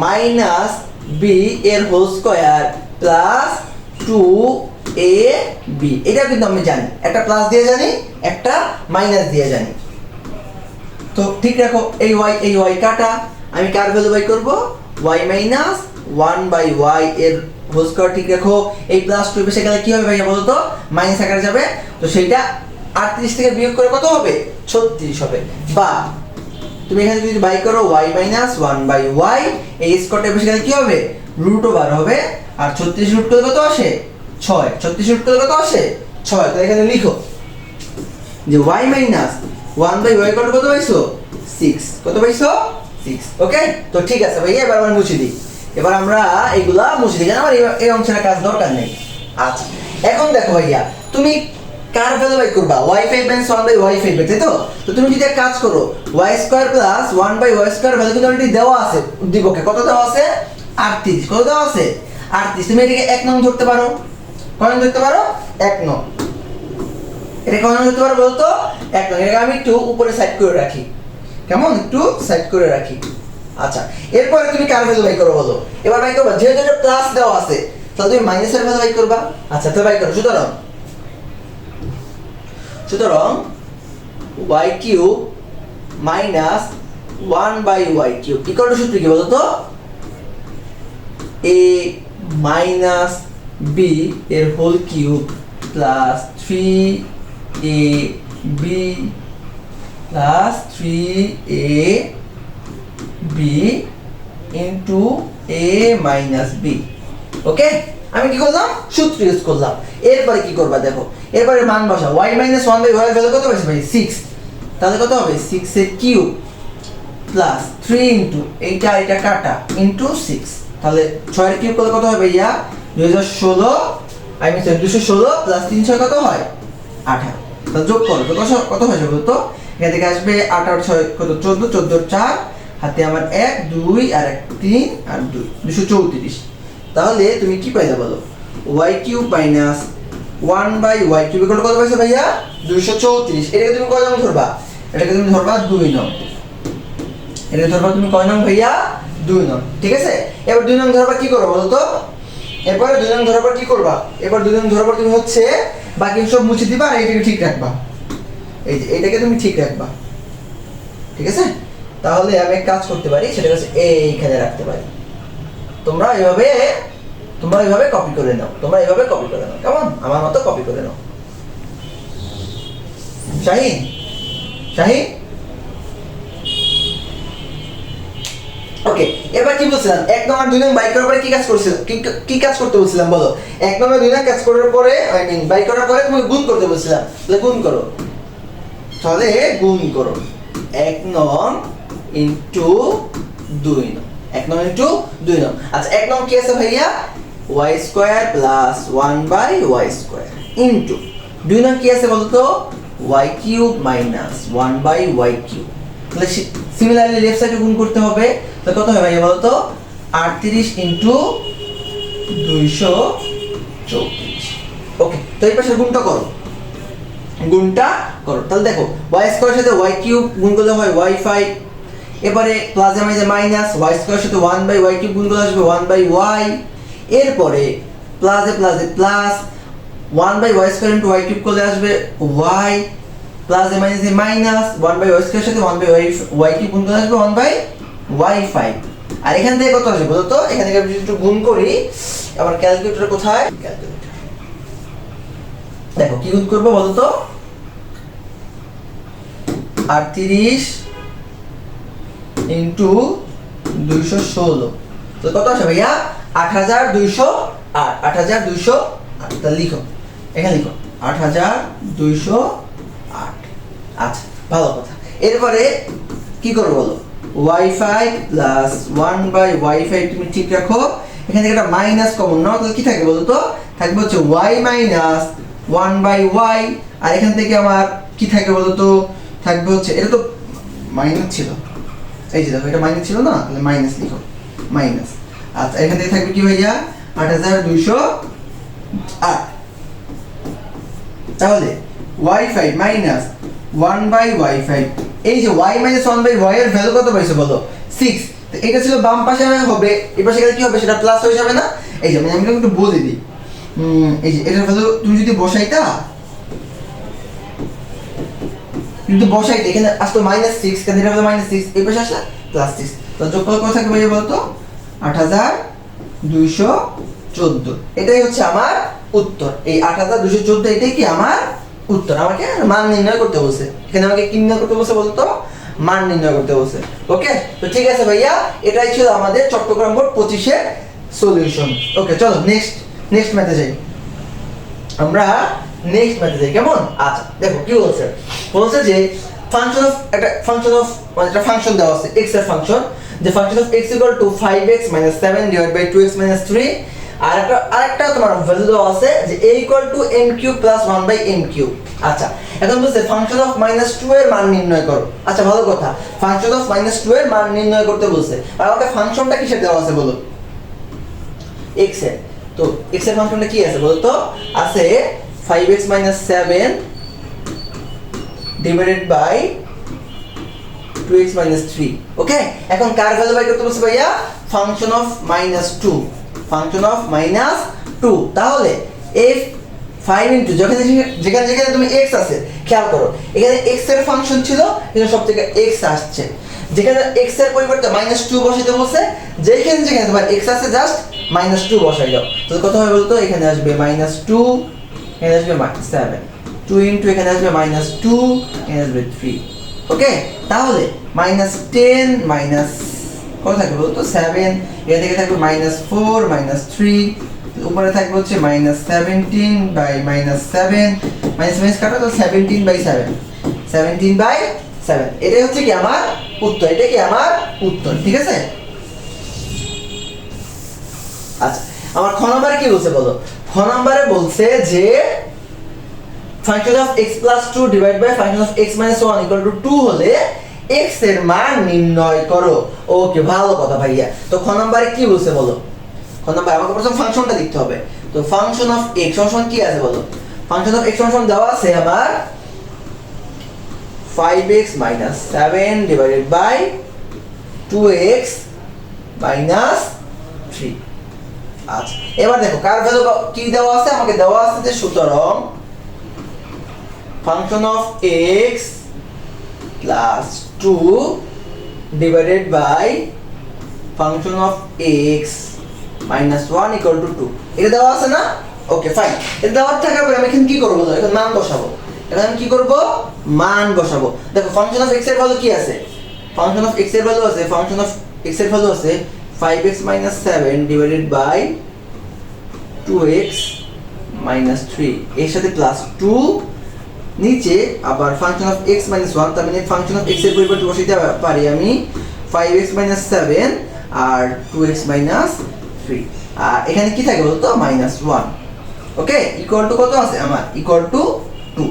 মাইনাস b এর হোল স্কয়ার প্লাস 2ab। এটা কিন্তু আমি জানি, একটা প্লাস দিয়ে জানি, একটা মাইনাস দিয়ে জানি। তো ঠিক রাখো, এই y কাটা, আমি কার ভ্যালু বাই করব? y মাইনাস 1 বাই y এর হোল স্কয়ার, ঠিক রাখো। এই প্লাস 2 এসে গেলে কি হবে ভাইয়া বলো তো? মাইনাস আকারে যাবে, তো সেইটা 38 থেকে বিয়োগ করে কত হবে? 36 হবে। বা তুমি এখানে যদি বাই করো y মাইনাস 1 বাই y, এই স্কয়ারটা এসে গেলে কি হবে? √ওভার হবে, আর 36 রুট করলে কত আসে? 6। 36 রুট করলে কত আসে? 6। তো এখানে লিখো যে y মাইনাস 1 বাই y কত পাইছো? 6। কত পাইছো? 6। ওকে, তো ঠিক আছে ভাইয়া, এবার আমরা মুছে দিই। এবার আমরা এগুলা মুছে দিই, আমার এই অংশের কাজ দরকার নেই। আচ্ছা, এখন দেখো ভাইয়া, তুমি কার ভ্যালু বাই করবা? y5 মাইনাস 1 বাই y5, তাই তো? তো তুমি যদি এক কাজ করো, y square plus 1 by y square value কিন্তু অলরেডি দেওয়া আছে উদ্দীপকে। কত দেওয়া আছে? 38। কত দেওয়া আছে? 38। তুমি এটাকে 1 নং ধরতে পারো। কয় নং ধরতে পারো? 1 নং। এটা কয় নং ধরতে পারো বলতো? 1 নং। এটাকে আমি একটু উপরে সাইড করে রাখি, কেমন? একটু সাইড করে রাখি। আচ্ছা, এরপরে তুমি কার ভ্যালু বাই করো বলো? এবার বাই করবা, যেহেতু এটা প্লাস দেওয়া আছে, তাহলে তুমি মাইনাসের ভ্যালু বাই করবা। আচ্ছা, তো বাই করো। সুতরাং y cube minus 1 by y cube equal to সূত্র কি বলো তো? a মাইনাস b এর whole cube plus 3ab plus 3ab into a minus b। Okay, আমি কি করলাম? সূত্র ইউজ করলাম। এরপরে কি করবা দেখো, এরপরে মান বসাও। y মাইনাস 1 বাই y এর ভ্যালু কত পাইছি ভাই? 6। তাহলে কত হবে? 6 এর কিউব প্লাস 3 ইন্টু এটা কাটা ইন্টু 6। তাহলে 6 এর কিউব করলে কত হবে ভাইয়া? 216 216 প্লাস 3 6 কত হয়? 18। তাহলে যোগ করো তো কত হয় বলো তো? এখান থেকে আসবে 18 6 কত? 14, 14 4, হাতে আমার 1 2 আর 1 3 আর 2 234। তাহলে তুমি কি পাইলা বলো? y cube minus 1 by y cube equal কত পাইছো ভাইয়া? 234। এটাকে তুমি কয় নং ধরবা? এটাকে তুমি ধরবা 2 নং। এটাকে ধরবা তুমি কয় নং ভাইয়া? 2 নং। ঠিক আছে, এবার 2 নং ধরবা কি করবা বলো তো? এরপরে 2 নং ধরার পর কি করবা? এবার 2 নং ধরার পর তুমি হচ্ছে বাকি সব মুছে দিবা আর এইটাকে ঠিক রাখবা। এই যে এটাকে তুমি ঠিক রাখবা, ঠিক আছে? তাহলে আমি এক কাজ করতে পারি, সেটা হচ্ছে এইখানে রাখতে পারি। তোমরা এইভাবে কপি করে নাও, কেমন? আমার মতো কপি করে নাও। শাহিন, ওকে, ওকে, এবার কি বলছিলাম, 1 নং আর 2 নং বাই করার পরে কি কাজ করছিলাম, কি কাজ করতে বলছিলাম বলো? 1 নং আর 2 নং কাজ করার পরে আই মিন বাই করার পরে তুমি গুণ করতে বলছিলাম, তাহলে গুণ করো, তাহলে গুণ করো 1 নং ইনটু 2 নং, 1 নং ইনটু 2 নং। আচ্ছা 1 নং কি আছে ভাইয়া, y square plus 1 by y square into 2 নং কি আছে বলো তো, y cube minus 1 by y cube. তাহলে সিমিলারলি লেফট সাইডে গুণ করতে হবে, তাহলে কত হবে ভাইয়া বলো তো, 38 ইনটু 234। ওকে, তো এই পাশে গুণটা করো, তাহলে দেখো y স্কয়ারের সাথে y কিউব গুণ করলে হয় y5, এবারে প্লাস এ মাইনাস y স্কয়ারের সাথে 1 বাই y কিউব গুণ করলে আসবে 1 বাই y, এরপরে প্লাস এ plus 1 by y square into y cube করলে আসবে y, প্লাস এ মাইনাস 1 বাই y স্কয়ারের সাথে 1 বাই y কিউব গুণ করলে আসবে 1 বাই y5। আর এখান থেকে কত আসবে বলো তো, এখান থেকে আমি একটু গুণ করি, আমার ক্যালকুলেটর কোথায়, ক্যালকুলেটর দেখো কি গুণ করবো বলো তো, 38 ইনটু 216, তো কত আসে ভাইয়া 8208, 8208, তাহলে লিখো, এখানে লিখো 8208। আচ্ছা ভালো কথা, এরপরে কি করবো বলো, y5 প্লাস 1 বাই y5 তুমি ঠিক রাখো, এখান থেকে একটা মাইনাস কমন নাও, তাহলে কি থাকবে বলো তো, থাকবে হচ্ছে y মাইনাস 1 বাই y, আর এখান থেকে আমার কি থাকবে বলো তো, থাকবে হচ্ছে, এটা তো মাইনাস ছিল, এই যে দেখো এটা মাইনাস ছিল না, তাহলে মাইনাস লিখো, মাইনাস। আচ্ছা এখান থেকে থাকবে কি ভাইয়া 8208, তাহলে y5 মাইনাস 1 বাই y5, এই যে y মাইনাস 1 বাই y এর ভ্যালু কত পাইছো বলো, 6, তো এটা ছিল বাম পাশে হবে, এই পাশে গেলে কি হবে, সেটা প্লাস হয়ে যাবে না, এই যে আমি একটু বলে দিই, এই যে এটার ভ্যালু তুমি যদি বসাইতা, কিন্তু বসাইতে এখানে আসতো -6, কারণ এটা হলো -6, এই পাশে আসলে +6, তো যোগফল কত থাকবে ভাইয়া বলো তো, 8214, এটাই হচ্ছে আমার উত্তর, এই 8214 এটাই কি আমার উত্তর। আমাকে মান নির্ণয় করতে বলছে, এখানে আমাকে কি নির্ণয় করতে বলছে বলতো, মান নির্ণয় করতে বলছে। ওকে, তো ঠিক আছে ভাইয়া, এটাই ছিল আমাদের চট্টগ্রাম বোর্ড 25 এর সলিউশন। ওকে চলো নেক্সট ম্যাথে যাই, আমরা নেক্সট ম্যাথে যাই, কেমন? আচ্ছা দেখো কি বলছে, বলছে যে ফাংশন অফ মানে একটা ফাংশন দেওয়া আছে x এর ফাংশন, যে function of x equal to 5x 7 divide by 2x 3, আর আরেকটা তোমার ভ্যালু দেওয়া আছে যে a equal to m cube plus 1 by m cube. আচ্ছা এখন বলছে ফাংশন অফ -2 এর মান নির্ণয় করো। আচ্ছা ভালো কথা, ফাংশন অফ -2 এর মান নির্ণয় করতে বলছে, আর আমাকে ফাংশনটা কিসের দেওয়া আছে বলো, x এর। তো x এর ফাংশনটা কি আছে বলো তো, আছে 5x 7 ডিভাইডেড বাই 2x 3। ওকে, এখন কার ভ্যালু বাই করতে বলছে ভাইয়া, ফাংশন অফ -2, ফাংশন অফ -2। তাহলে f 5 ইনটু যেখানে তুমি x আছে, খেয়াল করো এখানে x এর ফাংশন ছিল, কিন্তু সব থেকে x আসছে, যেখানে x এর পরিবর্তে -2 বসাইতে বলছে, যেখানে তোমার x আছে জাস্ট -2 বসাই দাও, তো কত হবে বলতো, এখানে আসবে -2, এখানে আসবে 7, 2 ইনটু এখানে আসবে -2, এখানে আসবে 3। ওকে, তাহলে -10 মাইনাস কত থাকবে বলতো 7, এখান থেকে থাকবে -4 -3, উপরে থাকবে হচ্ছে -17 বাই -7, মাইনাস কাটো তো 17 বাই 7, 17 বাই 7, এটাই হচ্ছে কি আমার উত্তর, এটা কি আমার উত্তর, ঠিক আছে। আচ্ছা আমার খ নম্বরে কি বলছে বলো, খ নম্বরে বলছে যে function of x plus 2 divide by function of x minus 1 equal to 2 হলে x এর মান নির্ণয় করো। ওকে ভালো কথা ভাইয়া, তো খ নম্বরে কি বলছে বলো, খ নম্বরে আমাকে প্রথম ফাংশনটা লিখতে হবে, তো ফাংশন অফ x সমান কি আছে বলো, ফাংশন অফ x সমান দেওয়া আছে আমার 5x 7 ডিভাইডেড বাই 2x 3। আচ্ছা এবার দেখো কার ভ্যালু কি দেওয়া আছে, আমাকে দেওয়া আছে যে সুতরাং function of x plus 2 divided by function of x minus 1 equal to 2, এটা দেওয়া আছে না। ওকে ফাইন, এটা দেওয়ার থাকার পরে আমি এখন কি করবো, এখন মান বসাবো, এখন আমি কি করব, মান বসাবো। দেখো ফাংশন অফ x এর ভ্যালু কি আছে, ফাংশন অফ x এর ভ্যালু আছে ফাংশন অফ x এর ভ্যালু আছে 5x minus 7 divided by 2x minus 3 এর সাথে প্লাস 2 নিচে আবার ফাংশন অফ x minus 1, তার মানে ফাংশন অফ x এর পরিবর্তে বসাইতে পারি আমি 5x minus 7 আর 2x minus 3, আর এখানে কি থাকে বলতো minus 1। ওকে, ইকুয়াল টু কত আছে আমার, ইকুয়াল টু 2।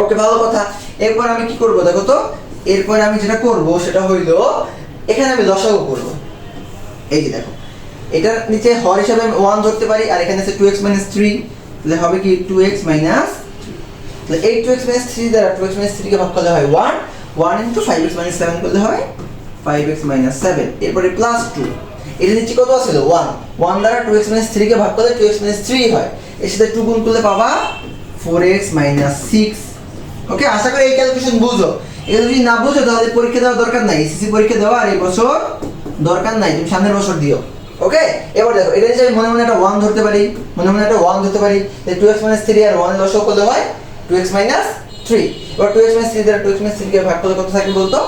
ওকে, ভালো কথা। এরপর আমি কি করব দেখো তো, এরপর আমি যেটা করব সেটা হইলো এখানে আমি লসাগু করব। এই যে দেখো, এটার নিচে হর হিসাবে আমি 1 ধরতে পারি, আর এখানে আছে 2x 3, তাহলে হবে কি 2x 3। তাহলে এই 2x 3 দ্বারা 2x 3 কে ভাগ করলে হয় 1, 1 into 5x 7 করলে হয় 5x 7। এরপরে প্লাস 2, এর নিচে কত আছে 1, 1 দ্বারা 2x 3 কে ভাগ করলে 2x 3 হয়, এর সাথে 2 গুণ করলে পাবা 4x 6। ওকে, আশা করি এই ক্যালকুলেশন বুঝো। এটা যদি না বুঝো তাহলে পরীক্ষা দেওয়ার দরকার নাই, এসএসসি পরীক্ষা দেওয়া আর এই বছর দরকার নাই, তুমি সামনের বছর দিও। ওকে, এবার দেখো, এটা যে মনে মনে একটা 1 ধরতে পারি, মনে মনে একটা 1 ধরতে পারি, তাহলে 2x 3 আর 1 লসাগু করলে হয় 2x 3। এবার 2x 3 দ্বারা 2x 3 কে ভাগ করলে কত থাকে বলতো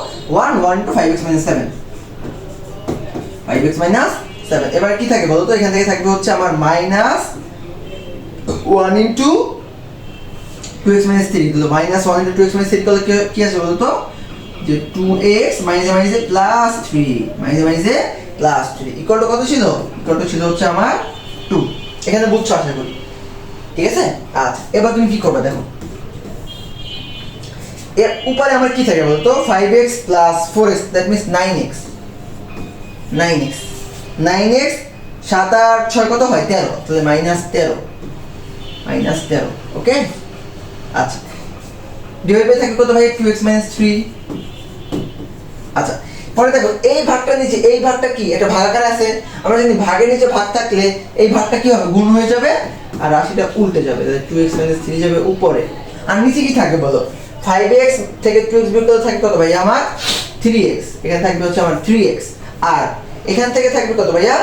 1, 1 into 5x 7, 5x 7। এবার কি থাকে বলতো, এখান থেকে থাকবে হচ্ছে আমার মাইনাস 1 into 2x 3, তাহলে মাইনাস 1 into 2x 3 করলে কি আসবে বলতো, যে 2x মাইনাসে প্লাস 3, মাইনাসে প্লাস 3 ইকুয়াল টু কত ছিল, ইকুয়াল টু ছিল হচ্ছে আমার 2। এখানে বুঝছো আশা করি, ঠিক আছে। আচ্ছা, এবার তুমি কি করবে দেখো, এর উপরে আমার কি থাকে বলতো 5x plus 4x, that means 9x, 9x 7 আর 6 কত হয় 13, তাহলে মাইনাস 13। ওকে, আচ্ছা, ডিভাইড বাই থাকে কত ভাই 2x 3। আচ্ছা, পরে দেখো এই ভাগটা নিচে, এই ভাগটা কি এটা ভাগাকারে আছে, আমরা জানি ভাগের নিচে ভাগ থাকলে এই ভাগটা কি হবে গুণ হয়ে যাবে আর রাশিটা উল্টে যাবে, তাহলে 2x 3 যাবে উপরে, আর নিচে কি থাকে বলো 5x থেকে 2x বিয়োগ করলে থাকে কত ভাই আমার 3x, এখানে থাকবে হচ্ছে আমার 3x, আর এখান থেকে থাকবে কত ভাইয়া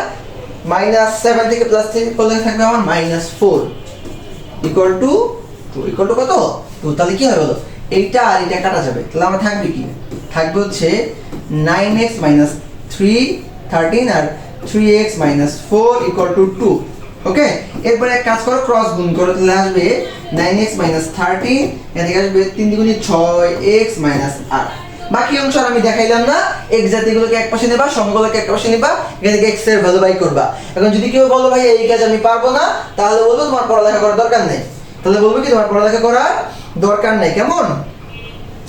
মাইনাস 7 থেকে প্লাস 3 করলে থাকবে আমার -4 ইকুয়াল টু 2, ইকুয়াল টু কত 2। তাহলে কি হবে বলো, এইটা আর এটা কাটা যাবে, তাহলে আমার থাকবে কি, থাকবে হচ্ছে 9x 3 13 R 3x 4 equal to 2। ওকে, এরপরে এক কাজ করো, ক্রস গুণ করো, তাহলে আসবে 9x 13, এখান থেকে আসবে 3 দ্বিগুণে 6x 8। বাকি অংশ আর আমি দেখাইলাম না, x জাতিগুলোকে এক পাশে নেবা, সমগুলোকে এক পাশে নেবা, এখান থেকে x এর ভ্যালু বাই করবা। এখন যদি কেউ বলো ভাই এই কাজ আমি পারবো না, তাহলে বলবো তোমার পড়ালেখা করার দরকার নেই, তাহলে বলবো কি তোমার পড়ালেখা করার দরকার নেই, কেমন।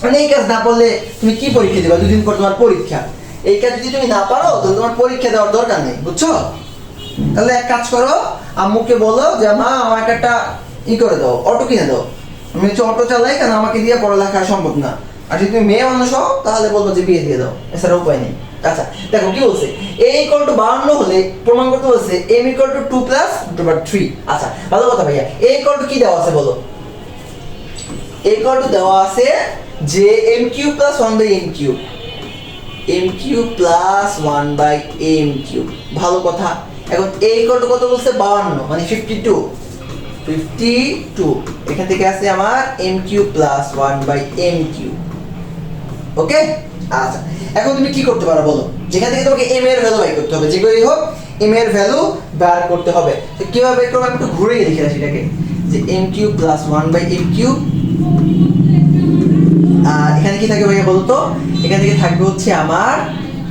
মানে এই কাজ না পারলে তুমি কি পরীক্ষা দিবা, দুদিন পর তোমার পরীক্ষা, এই কাজ যদি তুমি না পারো তাহলে তোমার পরীক্ষা দেওয়ার দরকার নেই, বুঝছো। তাহলে এক কাজ করো, আম্মুকে বলো যে মা আমাকে একটা করে দাও, অটো কিনে দাও, আমি হচ্ছে অটো চালাই, কারণ আমাকে দিয়ে পড়ালেখা সম্ভব না। আর যদি তুমি মেয়ে মানুষ হও তাহলে বলবো যে বিয়ে দিয়ে দাও, এছাড়া উপায় নেই। আচ্ছা দেখো কি বলছে, a ইকুয়াল টু 52 হলে প্রমাণ করতে বলছে m ইকুয়াল টু 2 প্লাস √3। আচ্ছা ভালো কথা ভাইয়া, a ইকুয়াল টু কি দেওয়া আছে বলো, a ইকুয়াল টু দেওয়া আছে যে m cube plus 1/m cube, m cube plus 1/m cube. ভালো কথা। এখন a ইকুয়াল টু কত বলছে 52, মানে 52, এখান থেকে আসে আমার m cube plus 1/m cube. Okay, আচ্ছা এখন তুমি কি করতে পারো বলো, যেখান থেকে তোমাকে m এর ভ্যালু বাই করতে হবে, যেগুলোই হোক m এর ভ্যালু বার করতে হবে। তো কিভাবে বের করব, আমি একটু ঘুরে লিখে রাখি এটাকে, যে m cube plus 1/m cube, আর এখানে কি থাকবে ভাইয়া বলো তো, এখান থেকে থাকবে হচ্ছে আমার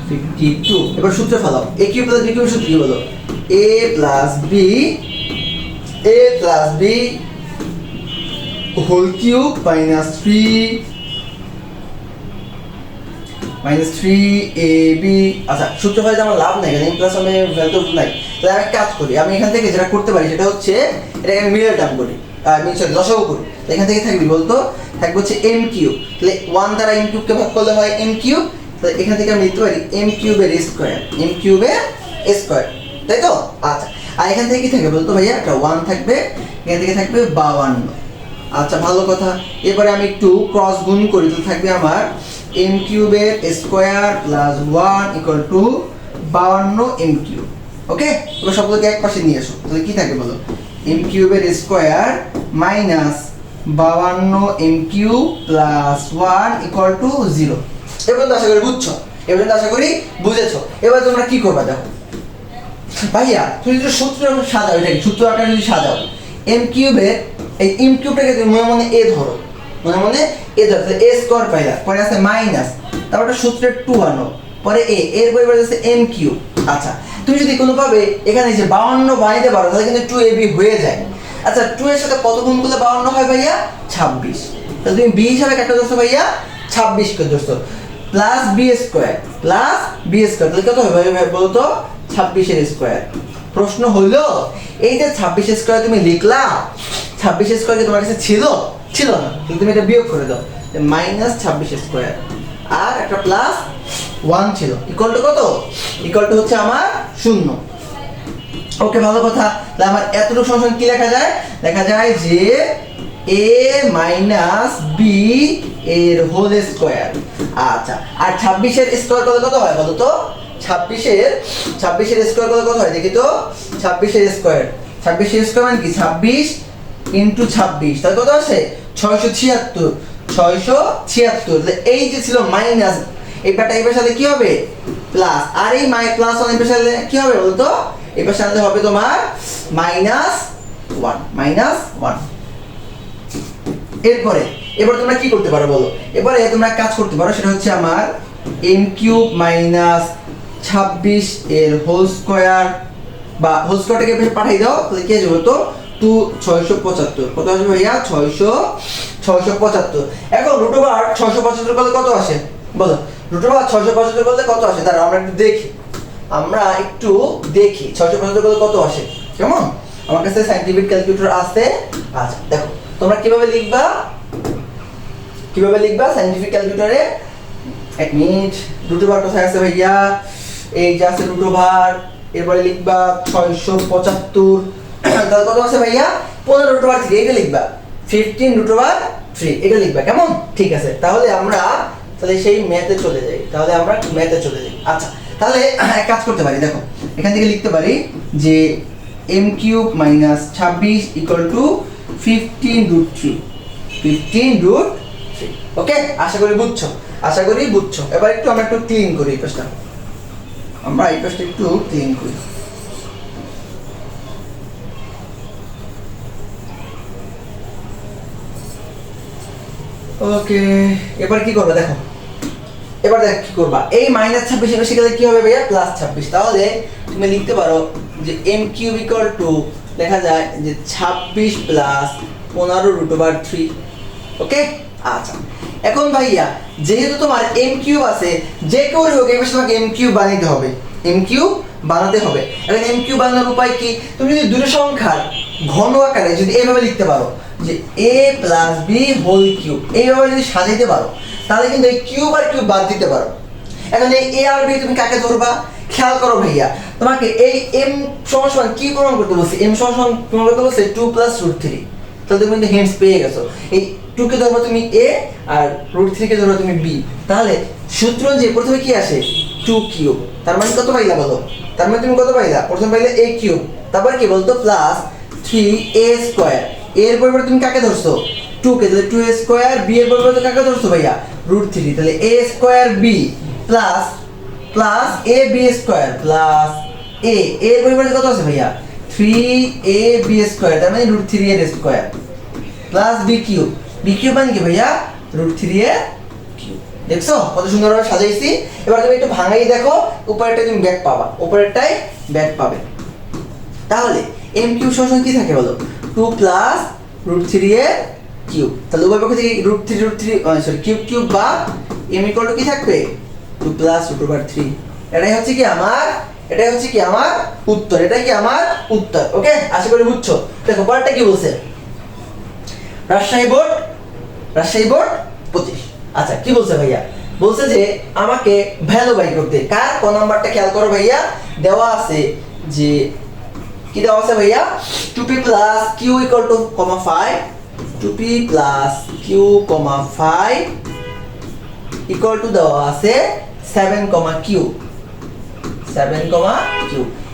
52। এবার সূত্র ফেলাও, a cube plus b cube সূত্র কি বলো, a plus b whole cube minus 3ab। আচ্ছা সূত্র ফেলতে আমার লাভ নাই, কারণ প্লাস আমি ভ্যালু নাই। তাহলে আমি কাজ করি, আমি এখান থেকে যেটা করতে পারি সেটা হচ্ছে এটাকে আমি মিডল টার্ম করি, লসাগু করি। এখান থেকে থাকবে বলতো, থাকবে হচ্ছে m কিউব, তাহলে 1 দ্বারা m কিউবকে ভাগ করলে হয় m কিউব, তাহলে এখান থেকে আমি লিখতে পারি m কিউবের স্কয়ার, তাই তো। আচ্ছা, আর এখান থেকে কি থাকবে বলতো ভাইয়া, একটা 1 থাকবে, এখান থেকে থাকবে 52। আচ্ছা ভালো কথা। এবারে আমি একটু ক্রস গুণ করি, তো থাকবে আমার m কিউবের square plus 1 equal to 52 m cube. Okay, এবার সবগুলোকে এক পাশে নিয়ে আসো, তাহলে কি থাকে বলো, m কিউবের square minus 52 m cube plus 1 equal two 0। এবার তো আশা করি বুঝছো। এবার তো আশা করি বুঝেছো। এবার তোমরা কি করবা দেখো ভাইয়া, তুমি যদি সূত্র সাজাও, এটাকে সূত্র আকারে যদি সাজাও, এম কিউবের এই এম কিউবটাকে তুমি মনে মনে এ ধরো, মনে মনে এ ধরো, এ স্কোয়ার পাইলা, পরে আছে মাইনাস, তারপর একটা সূত্রের 2 আনো, পরে এর পরিবর্তে আছে এম কিউব। আচ্ছা তুমি যদি কোনোভাবে এখানে যে 52 বানাইতে পারো তাহলে কিন্তু 2ab হয়ে যায়। আচ্ছা 2 এর সাথে কত গুণ করলে 52 হয় ভাইয়া? 26। তাহলে তুমি বি হিসাবে কাটতে ধরছো ভাইয়া 26 করে ধরছো, plus B square plus B square, তাহলে কত হবে ভাই বলো তো? 26 এর স্কোয়ার। প্রশ্ন হলো এই যে 26 স্কোয়ার তুমি লিখলা, 26 স্কোয়ার কি তোমার কাছে ছিল? ছিল না, তাহলে তুমি এটা বিয়োগ করে দাও, মাইনাস 26 স্কোয়ার আর একটা প্লাস 1 ছিল, ইকুয়াল টু কত? ইকুয়াল টু হচ্ছে আমার 0। ওকে ভালো কথা। তাহলে আমার এতটুকু সমস্যা কি লেখা যায়? লেখা যায় যে a মাইনাস বি এর হোল স্কোয়ার। আচ্ছা আর 26 এর স্কোয়ার করলে কত হয় বলো তো? 26 এর স্কোয়ার করলে কত হয় দেখি তো? 26 এর স্কোয়ার মানে কি? 26 ইন্টু 26, তাহলে কত আসে? 676। 676। এই যে ছিল মাইনাস, এই পাটা এই পাশে কি হবে? প্লাস, আর এই প্লাস 1 এই পাশে কি হবে বলতো? এই পাশে আনলে হবে তোমার মাইনাস 1। এবার তোমরা কি করতে পারো বলো? এবারে তোমরা কাজ করতে পারো, সেটা হচ্ছে আমার এম কিউব মাইনাস 26 এর হোল স্কোয়ার, বা হোল স্কোয়ারটাকে পাঠিয়ে দাও, তাহলে কি আসবে বলতো? 675। কত আসবে ভাইয়া? 675। এখন রুট ওভার 675 করলে কত আসে বলো? রুট ওভার 675 করলে কত আসে? দাঁড়াও আমরা একটু দেখি 675 করলে কত আসে। কেমন? আমার কাছে সাইন্টিফিক ক্যালকুলেটর আছে। আচ্ছা দেখো তোমরা কিভাবে লিখবা সাইন্টিফিক ক্যালকুলেটরে? 1 মিনিট। রুট ওভার কোথায় আছে ভাইয়া? এই যে আছে রুট ওভার, এরপরে লিখবা 675, তাহলে কত আছে ভাইয়া? 15 রুট ওভার 3, এটা লিখবা। 15 রুট ওভার 3, এটা লিখবা। কেমন? ঠিক আছে, তাহলে সেই ম্যাথে চলে যাই। আচ্ছা তাহলে এক কাজ করতে পারি, দেখো এখান থেকে লিখতে পারি যে m cube minus 26 equal to 15 root 3। Okay, আশা করি বুঝছো। এবার আমরা একটু ক্লিন করি এই পাশটা, একটু ক্লিন করি। ওকে, এবার কি করবে দেখো, কি করবা? এই মাইনাস 26 এর সাথে কি হবে ভাইয়া? প্লাস 26। তাহলে তুমি লিখতে পারো যে এম কিউব ইকুয়াল টু, লেখা যায় যে 26 প্লাস 15 রুট ওভার 3। ওকে আচ্ছা, এখন ভাইয়া যেহেতু তোমার এম কিউব আছে, যে কেউ হোক এই তোমাকে এম কিউব বানাতে হবে। এখন এম কিউব বানানোর উপায় কি? তুমি যদি দুটো সংখ্যার ঘন আকারে যদি এইভাবে লিখতে পারো যে a plus b whole cube, এইভাবে যদি সাজাইতে পারো, তাহলে কিন্তু এই কিউব আর কিউব বাদ দিতে পারো। এখন এই a আর b তুমি কাকে ধরবা? খেয়াল করো ভাইয়া, তোমাকে এই m সমান কি প্রমাণ করতে বলছি? m সমান প্রমাণ করতে বলছে 2 প্লাস রুট 3। তাহলে তুমি কিন্তু হিন্টস পেয়ে গেছো। এই 2 কে ধরবা তুমি a আর রুট 3 কে ধরবা তুমি b। তাহলে সূত্র যে প্রথমে কি আসে? 2 কিউব। তার মানে কত পাইলা বলো? তুমি কত পাইলা? প্রথমে পাইলে a কিউব, তারপর কি বলতো? Plus 3a square. এর পরিবর্তে তুমি কাকে ধরছো? 2 কে, তাহলে 2a স্কয়ার। b এর পরিবর্তে কাকে ধরছো ভাইয়া? রুট 3, তাহলে a square b plus ab square plus a এর পরিবর্তে কত আছে ভাইয়া? 3ab স্কয়ার, তার মানে রুট 3 এর স্কয়ার প্লাস b কিউব মানে কি ভাইয়া? রুট 3 এর কিউব। দেখছো কত সুন্দরভাবে সাজাইছি? এবার তুমি একটু ভাঙাই দেখো, উপরেরটা তুমি ব্যাক পাবা, উপরেরটাই ব্যাক পাবে। তাহলে m কিউব সমান কি থাকে বলো? 2 প্লাস রুট 3 এর কিউব। তাহলে উভয় পক্ষ থেকে রুট 3 কিউব বা m ইকুয়াল টু কি থাকবে? 2 প্লাস রুট ওভার 3। এটাই হচ্ছে কি আমার উত্তর। ওকে, আশা করি বুঝছো। দেখো পরেরটা কি বলছে? রাজশাহী বোর্ড 25। আচ্ছা কি বলছে ভাইয়া? বলছে যে আমাকে ভ্যালু বাই করতে। কার? কোন নাম্বারটা খেয়াল করো ভাইয়া, দেওয়া আছে যে কি দেওয়া আছে ভাইয়া? 2p plus q equal to 5, 2p plus q, 5 equal two দেওয়া আছে 7, q।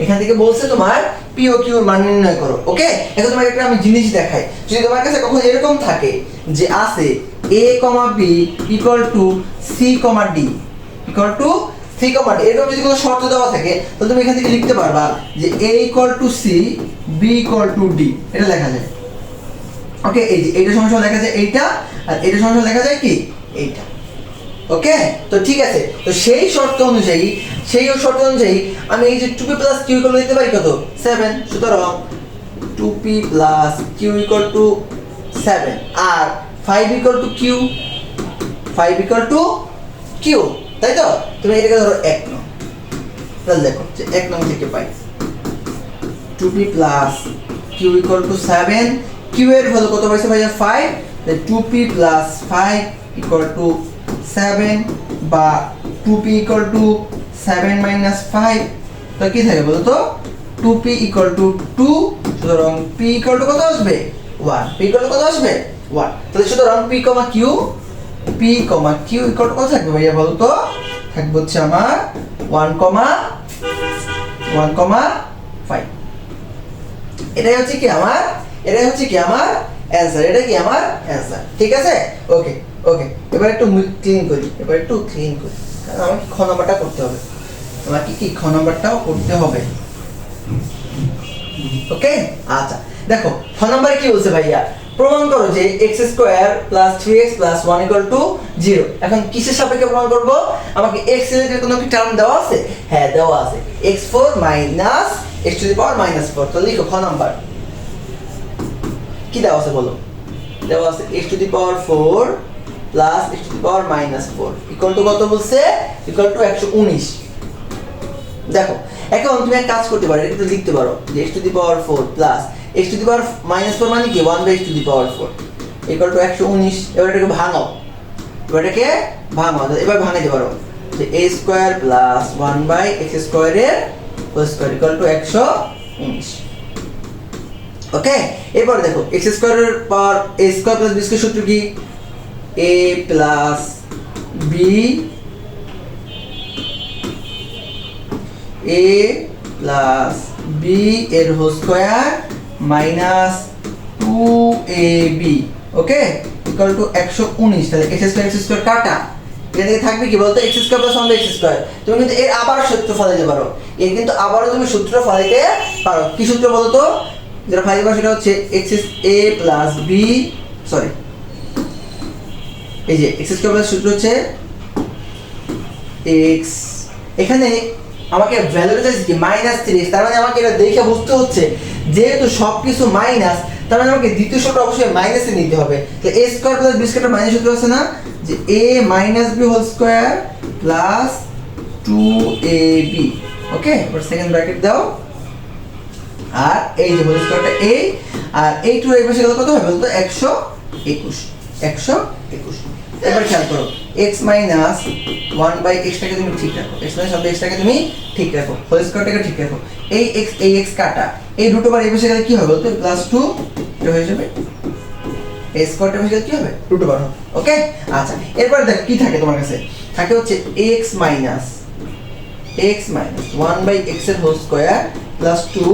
এখান থেকে বলছে তোমার p ও q এর মান নির্ণয় করো। ওকে, এখন তোমাকে একটা আমি জিনিস দেখাই। যদি তোমার কাছে কখনো এরকম থাকে যে আছে a, b equal to c, d equal to 3, এরকম যদি কোনো শর্ত দেওয়া থাকে তাহলে তুমি এখান থেকে লিখতে পারবা যে a = c, b = d, এটা লেখা যায়। ওকে, এই যে এইটা সমস্যা লেখা যায় এইটা, আর এইটা সমস্যা লেখা যায় কি এইটা। ওকে, তো ঠিক আছে, তো সেই শর্ত অনুযায়ী আমি এই যে 2p + q = লিখতে পারি কত 7, সুতরাং 2p + q = 7, আর 5 = q, 5 = q, তাই তো? তুমি এটাকে ধরো 1 নং, তাহলে দেখো যে 1 নং থেকে পাই 2p + q = 7, q এর ভ্যালু কত পাইছে ভাইয়া 5, তাহলে 2p + 5 = 7, বা 2p = 7 - 5, তো কি থাকে বলো তো 2p = 2, সুতরাং p কত আসবে 1, p কত আসবে 1, তাহলে সুতরাং p, q কত থাকবে ভাইয়া বলো তো, থাকবে হচ্ছে আমার 1,5। এটাই হচ্ছে কি আমার অ্যানসার, এটা কি আমার অ্যানসার, ঠিক আছে? ওকে, এবার একটু ক্লিন করি, কারণ আমাকে খ নাম্বারটা করতে হবে, খ নাম্বারটাও করতে হবে। ওকে, আচ্ছা দেখো খ নাম্বারে কি বলছে ভাইয়া, প্রমাণ করো যে x² + 3x + 1 = 0। এখন কিসের সাপেক্ষে প্রমাণ করব? আমাকে x রিলেটেড কোনো কি টার্ম দেওয়া আছে? হ্যাঁ দেওয়া আছে, x4 - x⁻⁻4। তো লিখো খ নাম্বার কি দেওয়া আছে বলো, দেওয়া আছে x⁻4 + x⁻⁻4 কত বলছে, =119। দেখো এখন তুমি এক কাজ করতে পারো, এটা লিখতে পারো যে x⁻4 + x⁻⁻4 মানে কি 1/x⁻4 =119। এবার এটাকে ভাঙাও, এবার ভাঙাইতে পারো যে a² + 1/x² এর হোল স্কয়ার =119। ওকে, এবার দেখো x² এর পাওয়ার a² + b² সূত্র কি, a + b এর হোল স্কয়ার - 2ab, ওকে, =119। তাহলে x² কাটা, এখান থেকে থাকবে কি বলতো x² + 1/x²। তুমি কিন্তু এর আবার সূত্র ফলাইতে পারো, তুমি সূত্র ফলাইতে পারো। কি সূত্র বলতো, যেটা ফাইনাল সেটা হচ্ছে a + b, সরি এই যে x² সূত্র হচ্ছে x, এখানে আমাকে ভ্যালুটা চাইছে কি -3x, তার মানে আমাকে এটা দেখে বুঝতে হচ্ছে যেহেতু সবকিছু মাইনাস, তার মানে আমাকে দ্বিতীয় সূত্র অবশ্যই মাইনাসে নিতে হবে। তো a² + b² মাইনাস সূত্র আছে না, যে a - b whole square + 2ab। Okay, এবার সেকেন্ড ব্র্যাকেট দাও, আর এই যে হোল স্কয়ারটা a, আর এই 2 এর পাশে গেলে কত হবে বলতো 121। এবার খেয়াল করো x - 1/x টাকে তুমি ঠিক রাখো, x - 1/x টাকে তুমি ঠিক রাখো, হোল স্কয়ারটাকে ঠিক রাখো, এই x কাটা, এই রুট ওভার এই পাশে গেলে কি হবে বলতো +2, এটা হয়ে যাবে a স্কয়ারটা পাশে গেলে কি হবে রুট ওভার হবে। ওকে, আচ্ছা এরপর দেখ কি থাকে তোমার কাছে, থাকে হচ্ছে x - 1/x এর হোল স্কয়ার +2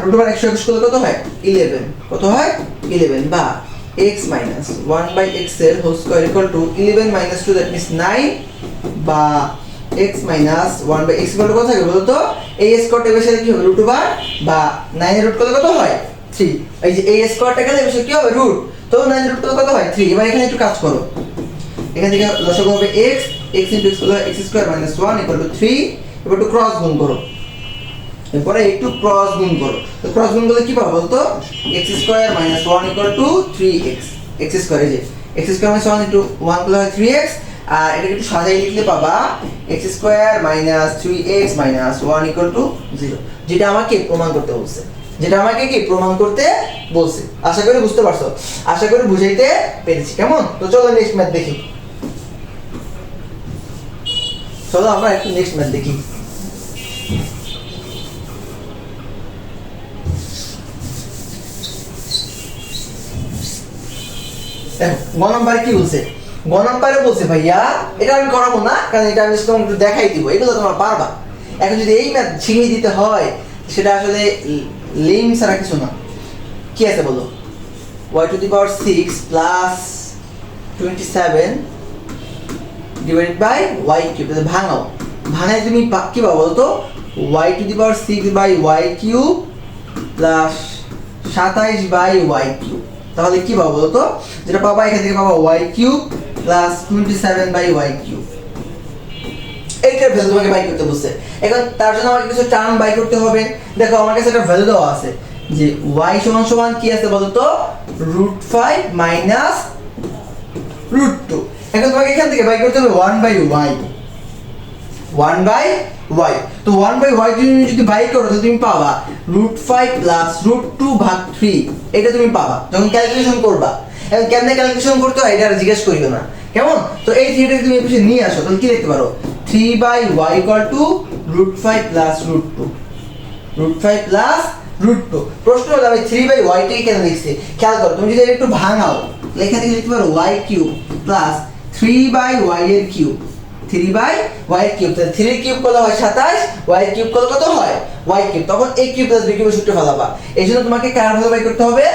রুট ওভার 121 করলে কত হয় 11, কত হয় 11, বা x - 1/x এর হোল স্কয়ার = 11 - 2, দ্যাট মিন্স 9, বা x - 1/x কত থাকে বলো তো, এই স্কয়ারটা এর সাথে কি হবে রুট ওভার, বা 9 এর রুট করলে কত হয় 3, এই যে এই স্কয়ারটা গেলে এর সাথে কি হবে রুট, তো 9 এর রুট করলে কত হয় 3। এবার এখানে একটু কাজ করো, এখান থেকে লসাগু হবে x * x² - 1 = 3, এবার একটু ক্রস গুণ করো, এরপরে একটু ক্রস গুণ করো, তো ক্রস গুণ করলে কি পাবো বলতো x² - 1 = 3x, x², এই যে x² - 1 * 1 করলে হয় 3x, আর এটাকে একটু সাজাই লিখলে পাবা x² - 3x - 1 = 0, যেটা আমাকে প্রমাণ করতে বলছে, আশা করি বুঝতে পারছো, আশা করি বুঝাইতে পেরেছি, কেমন? তো চলো নেক্সট ম্যাথ দেখি, আমরা একটু নেক্সট ম্যাথ দেখি। দেখো গ নম্বরে কি বলছে, বলছে ভাইয়া এটা আমি করাবো না, কারণ এটা আমি তোমাকে একটু দেখাই দিব, এগুলো তোমরা পারবা। এখন যদি এই ম্যাথ শিখিয়ে দিতে হয় সেটা আসলে লিম ছাড়া কিছু না। কি আছে বলো, y⁶ + 27 / y³ ভাঙাও, ভাঙায় তুমি কি পাবো বলতো y to the power 6 by y cube plus 27 by y cube. তাহলে কি পাবো বলতো, যেটা পাবা এখান থেকে পাবা y cube plus 27 by y cube. এইটার ভ্যালু তোমাকে বাই করতে বলছে। এখন তার জন্য আমাকে কিছু টার্ম বাই করতে হবে। দেখো আমার কাছে একটা ভ্যালু দেওয়া আছে যে y সমান সমান কি আছে বলতো √5 মাইনাস √2। এখন তোমাকে এখান থেকে বাই করতে হবে 1 বাই y, 1 বাই y। তো 1 বাই y তুমি যদি বাই করো তাহলে তুমি পাবা √5 প্লাস √2 ভাগ 3, এটা তুমি পাবা যখন ক্যালকুলেশন করবা। এখন কেমনে ক্যালকুলেশন করতে হয় এটা আর জিজ্ঞেস করিও না, কেমন? তো এই থিওরিটা তুমি এসে নিয়ে আসো, তাহলে কি লিখতে পারো 3 by y equal to √5 plus √2, √5 plus √2। প্রশ্ন হলো আমি 3 বাই y টাই কেন লিখছি, খেয়াল করো তুমি যদি একটু ভাঙাও লেখা থেকে লিখতে পারো y cube plus 3 by y এর কিউব, 3 বাই y এর কিউব। তাহলে 3 এর কিউব কত হয় 27, y এর কিউব কত হয় y কিউব। তখন a কিউব প্লাস b কিউবের সূত্র ফেলাবা। এই জন্য তোমাকে কার ভ্যালু বাই করতে হবে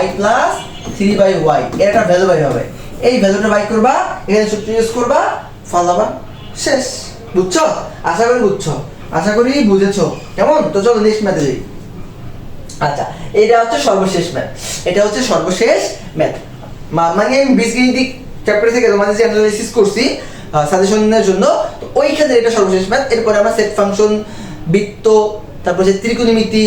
y প্লাস 3 বাই y, এর একটা ভ্যালু বাই হবে। এই ভ্যালুটা বাই করবা, এখানে সূত্র ইউজ করবা, ফলাবা, শেষ। বুঝছো? আশা করি বুঝছো, আশা করি বুঝেছো, কেমন? তো চলো নেক্সট ম্যাথে যাই। আচ্ছা, এটা হচ্ছে সর্বশেষ ম্যাথ, এটা হচ্ছে সর্বশেষ ম্যাথ। মানে আমি বীজগণিতিক চ্যাপ্টার থেকে তোমাদের যে অ্যানালাইসিস করছি সাজেশনের জন্য, তো ওইখানে এটা সর্বশেষ ম্যাথ। এরপরে আমরা সেট ফাংশন, বৃত্ত, তারপর যে ত্রিকোণমিতি,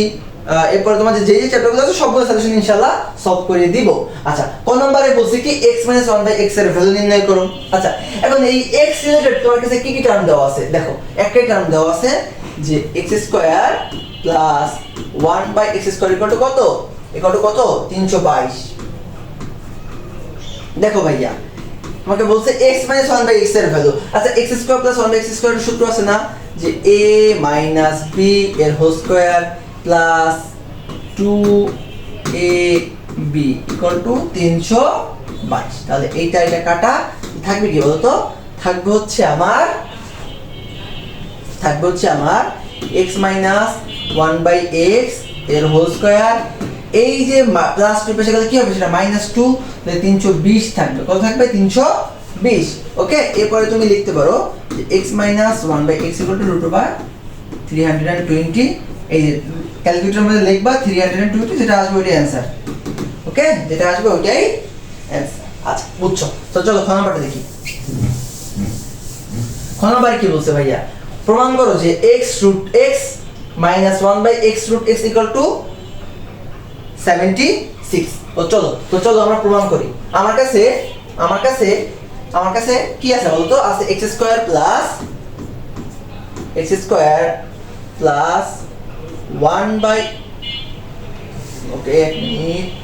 এরপরে তোমাদের যে যে চ্যাপ্টারগুলো আছে সবগুলো সাজেশন ইনশাআল্লাহ সলভ করে দিব। আচ্ছা, কোন নম্বরে বলছি কি x - 1 বাই x এর ভ্যালু নির্ণয় করো। আচ্ছা, এখন এই x রিলেটেড তোমার কাছে কি কি টার্ম দেওয়া আছে দেখো। একটাই টার্ম দেওয়া আছে যে x square plus 1 by x square equal to কত, ইকুয়াল টু কত 322। দেখো ভাইয়া আমাকে বলছে x - 1 বাই x এর ভ্যালু। আচ্ছা, x square plus 1 by x square এর সূত্র আছে না যে a মাইনাস b এর whole square plus 2ab equal to 322। তাহলে এইটা এটা কাটা থাকবে কি বলতো, থাকবে হচ্ছে আমার x মাইনাস 1 বাই x এর হোল স্কয়ার। এই যে প্লাস 2 পেশে গেলে কি হবে সেটা -2, তাহলে 320 থাকবে। কত থাকবে 320। ওকে, এরপরে তুমি লিখতে পারো যে x minus 1 by x equal to √320। এই যে ক্যালকুলেটরের মধ্যে লিখবা 320, যেটা আসবে ওইটাই অ্যানসার। ওকে, যেটা আসবে ওইটাই অ্যানসার। আচ্ছা, বুঝছো? তো চলো খ নাম্বারটা দেখি। খ নাম্বারে কি বলছে ভাইয়া, প্রমাণ করো যে x minus 1 by x √x equal to 76। তো চলো আমরা প্রমাণ করি। আমার কাছে কি আছে বলতো, আছে x square plus 1 by, okay এক মিনিট,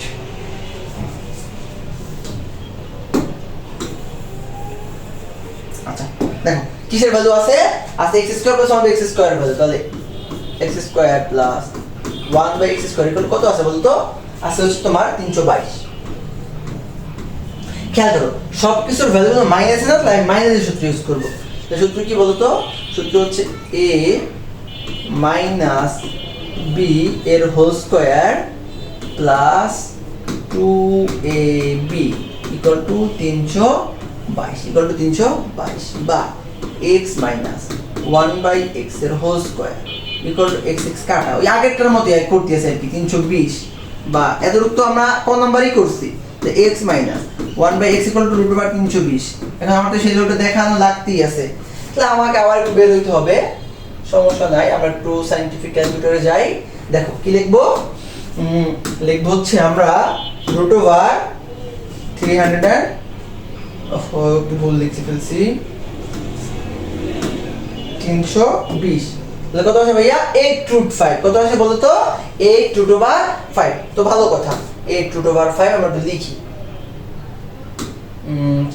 আচ্ছা দেখো কিসের ভ্যালু আছে x square plus 1 by x square value. তাহলে x square plus 1 by x square equal কত আছে বলতো, আছে হচ্ছে তোমার 322। খেয়াল করো সবকিছুর ভ্যালুগুলো মাইনাসে না, তাই মাইনাসের সূত্র ইউজ করব। তাই সূত্র কি বলতো, সূত্র হচ্ছে a মাইনাস b এর whole square plus 2ab equal to 322 বা x মাইনাস 1 বাই x এর whole square equal to x কাটা ওই আগেরটার মতো এক করতেছে আর কি 320, বা এতটুকু তো আমরা কোন নাম্বারই করছি। তো x minus 1 by x equal to √320। এখন আমার তো সেই রেজাল্টটা দেখানো লাগতেই আছে, তাহলে আমাকে আবার একটু বের হইতে হবে, সমস্যা নাই। আমরা একটু সায়েন্টিফিক ক্যালকুলেটরে যাই। দেখো কি লিখবো, লিখবো হচ্ছে আমরা √300, একটু ভুল লিখে ফেলছি, 320। তাহলে কত আসে ভাইয়া 8√5। কত আসে বলো তো 8√5। তো ভালো কথা, 8√5 আমরা একটু লিখি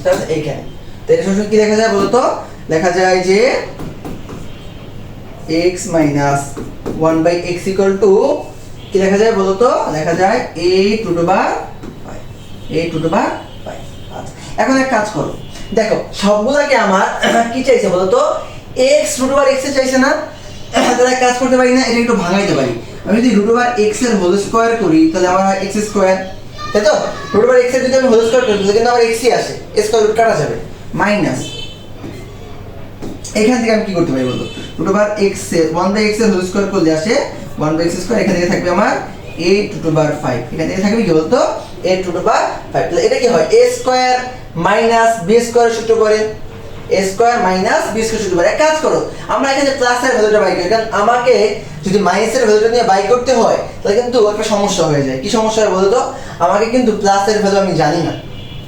তাহলে এইখানে। তো এটা সূত্র কি লেখা যায় বলো তো, লেখা যায় যে x minus 1 by x equal to কি লেখা যায় বলো তো, লেখা যায় 8√5। আচ্ছা, এখন এক কাজ করো, দেখো সবগুলাকে আমার কি চাইছে বলো তো, x √x এ চাইছে না, তাহলে এক কাজ করতে পারি না, এটা একটু ভাঙাইতে পারি। আমি যদি √x এর হোল স্কয়ার করি তাহলে আমার x স্কয়ার, তাই তো? √x এর যদি আমি হোল স্কয়ার করি তাহলে কিন্তু আমার x ই আসে, স্কয়ার রুট কাটা যাবে, মাইনাস এখান থেকে আমি কি করতে পারি বলতো, রুট ওভার এক্স এর 1/x এর হোল স্কয়ার করলে আসে 1/x স্কয়ার, এখান থেকে থাকবে আমার a টু টু বার 5, এখান থেকে থাকবে কি বলতো a টু টু বার 5। তাহলে এটা কি হয় a square minus b square সূত্র পড়ে, a square minus b square সূত্র পড়ে। এক কাজ করো, আমরা এখানে প্লাস এর ভ্যালুটা বাই করি, কারণ আমাকে যদি মাইনাস এর ভ্যালুটা নিয়ে বাই করতে হয় তাহলে কিন্তু একটা সমস্যা হয়ে যায়। কি সমস্যা হয় বলতো, আমাকে কিন্তু প্লাস এর ভ্যালু আমি জানি না,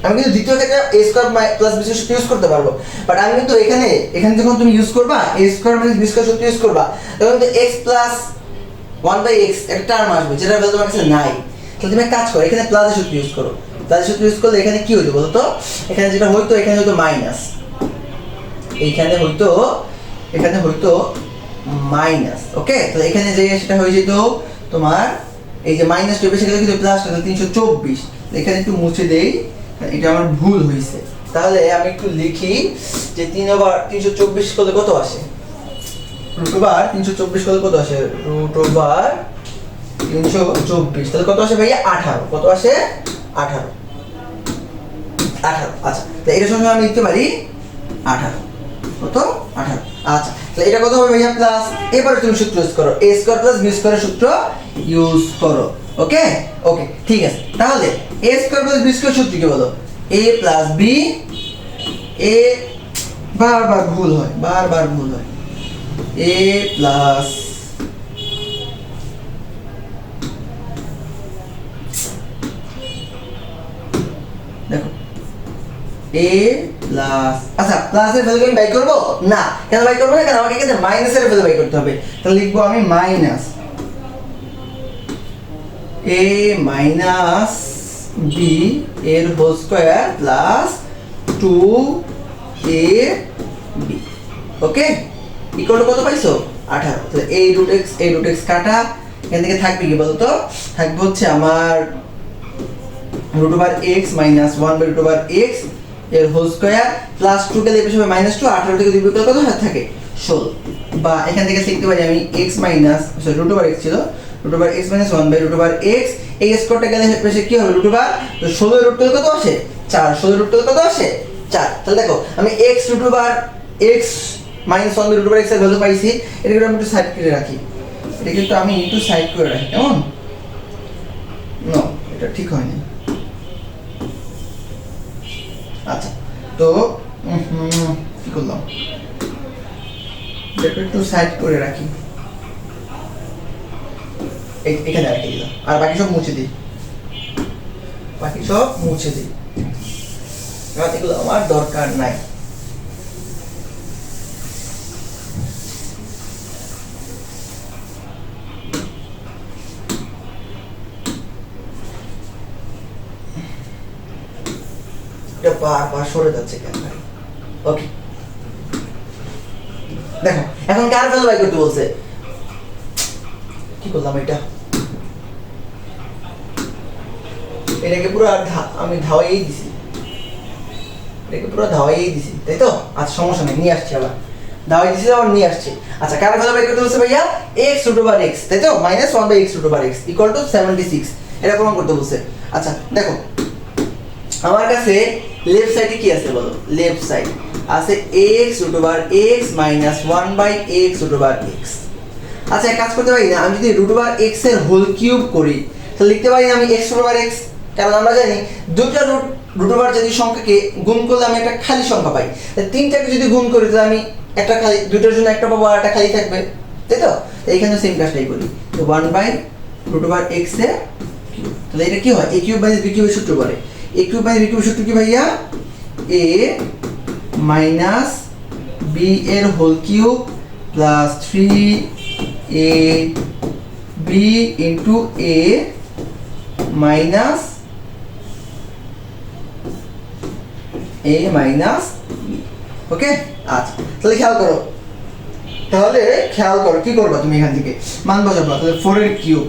আমি কিন্তু দ্বিতীয় ক্ষেত্রে a square plus b square use করতে পারবো, বাট আমি কিন্তু এখানে যখন তুমি ইউজ করবা a square minus b square সূত্র ইউজ করবা, তখন কিন্তু x প্লাস 1/x একটা টার্ম আসবে যেটা ভ্যালু তোমার কাছে নাই। তাহলে তুমি এক কাজ করো, এখানে প্লাস এর সূত্র ইউজ করো। প্লাস এর সূত্র ইউজ করলে এখানে কি হইতো বলতো, এখানে যেটা হইতো এখানে হইতো মাইনাস, এখানে হইতো মাইনাস। ওকে, তাহলে এখানে যে সেটা হয়ে যেত তোমার এই যে মাইনাস টু বেশি গেলে কিন্তু প্লাস 324, এখানে একটু মুছে দেই, এটা আমার ভুল হয়েছে। তাহলে আমি একটু লিখি যে 3/324 করলে কত আসে, রুট ওভার 324 করলে কত আসে, রুট ওভার 324 তাহলে কত আসে ভাইয়া 18, কত আসে 18। আচ্ছা, তাহলে এটা সঙ্গে আমি লিখতে পারি 18, কত 18। আচ্ছা, তাহলে এটা কত হবে ভাইয়া প্লাস, এবারে তুমি সূত্র ইউজ করো a স্কয়ার প্লাস b স্কয়ারের সূত্র ইউজ করো। ওকে ঠিক আছে, তাহলে a square plus b square সূত্র কি বলো, a প্লাস b, a বারবার ভুল হয় a প্লাস দেখো a প্লাস, আচ্ছা প্লাসের ভ্যালু আমি বাই করব না, কেন বাই করব না, কারণ আমাকে এখানে মাইনাসের ভ্যালু বাই করতে হবে। তাহলে লিখবো আমি মাইনাস a মাইনাস b এর whole square plus 2ab। Okay, equal to কত পাইছো 18। তাহলে a রুট x কাটা, এখান থেকে থাকবে কি বলতো, থাকবে হচ্ছে আমার রুট ওভার x মাইনাস 1/রুট ওভার x এর হোল স্কয়ার প্লাস 2 কে লিখে হবে মাইনাস 2, 18 থেকে 2 বিয়োগ কত থাকে 16, বা এখান থেকে লিখতে পারি আমি x minus root over x ছিল, রুট ওভার x মাইনাস 1/রুট ওভার x, এই স্কয়ারটা গেলে পেছে কি হবে রুট ওভার, তো 16 এর রুট কত আসে 4, 16 এর রুট কত আসে 4। তাহলে দেখো আমি x root over x minus 1/রুট ওভার x এর ভ্যালু পাইছি, এটা আমি একটু সাইড করে রাখি, এটা কিন্তু আমি একটু সাইড করে রাখি, কেমন নো এটা ঠিক হয়নি। আচ্ছা, তো কি করলাম, এটা একটু সাইড করে রাখি, এখানে রেখে দিলাম, আর বাকি সব মুছে দিই, এগুলো আমার দরকার নাই। এটা বারবার সরে যাচ্ছে কেন? ওকে, দেখো এখন কার ভ্যালু বাই করতে বলছে, কি করলাম এটাকে পুরো আমি ধাওয়াই দিছি, তাই তো। আচ্ছা সমস্যা নেই, নিয়ে আসছি আবার, ধাওয়াই দিছি আবার নিয়ে আসছি। আচ্ছা কার ভ্যালু বাই করতে বলছে ভাইয়া, x রুট ওভার x, তাই তো, minus 1/x root over x equal to 76, এটা প্রমাণ করতে বলছে। আচ্ছা দেখো আমার কাছে লেফট সাইডে কি আছে বলো, লেফট সাইড আছে x root over x minus 1/x root over x। আচ্ছা এক কাজ করতে পারি না, আমি যদি রুট ওভার x এর হোল কিউব করি তাহলে লিখতে পারি না আমি x রুট ওভার x, কারণ আমরা জানি দুইটা রুট ওভার যদি সংখ্যাকে গুণ করলে আমি একটা খালি সংখ্যা পাই, তাহলে তিনটাকে যদি গুণ করি তাহলে আমি একটা খালি, দুইটার জন্য একটা পাবো আর একটা খালি থাকবে, তাই তো। এইখানে সেম কাজটাই করি, তো 1/রুট ওভার x এর কিউব, তাহলে এটা কি হয় a কিউব মাইনাস b কিউবের সূত্র বলে, a কিউব মাইনাস b কিউবের সূত্র কি ভাইয়া, a মাইনাস b এর whole cube plus 3ab into a minus b। Okay, আচ্ছা তাহলে খেয়াল করো কি করবা তুমি, এখান থেকে মান বসাবা, তাহলে 4 এর কিউব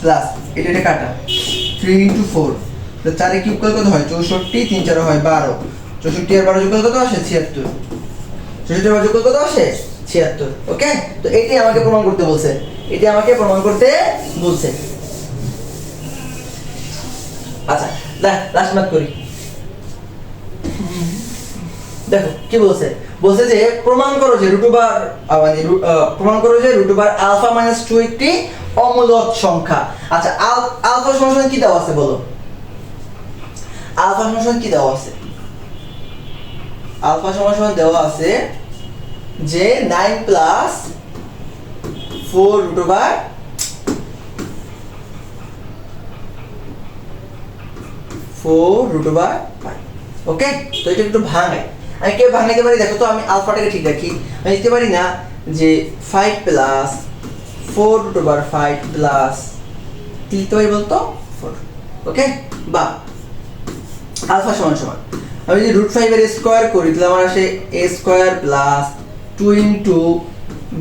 প্লাস এটা কাটা 3 ইন্টু 4, তো 4 এর কিউব করলে কত হয় 64, 3 4 হয় 12, 64 আর 12 যোগ করলে কত আসে 76, 64 আর 12 যোগ করলে কত আসে 76। ওকে, তো এটাই আমাকে প্রমাণ করতে বলছে, আচ্ছা লাস্ট ম্যাথ করি, দেখো কি বলছে বলছে যে প্রমাণ করো যে প্রমাণ করো যে রুট ওভার আলফা মাইনাস 2 একটি অমূলক সংখ্যা। আচ্ছা আলফা সমান কি দেওয়া আছে বলো? আলফা সমান কি দেওয়া আছে? আলফা সমান দেওয়া আছে যে 9 plus 4 root over 4 root over 5। Okay, তো এটা একটু ভাঙাই। আমি কে ভাঙাইতে পারি দেখো তো, আমি আলফাটাকে ঠিক রাখি। আমি লিখতে পারি না যে 5 প্লাস 4 রুট ওভার 5 প্লাস কি লিখতে পারি বলতো 4। ওকে, বা আলফা সমান সমান আমি যদি রুট 5 এর স্কয়ার করি তাহলে আমার আসে a square plus 2 into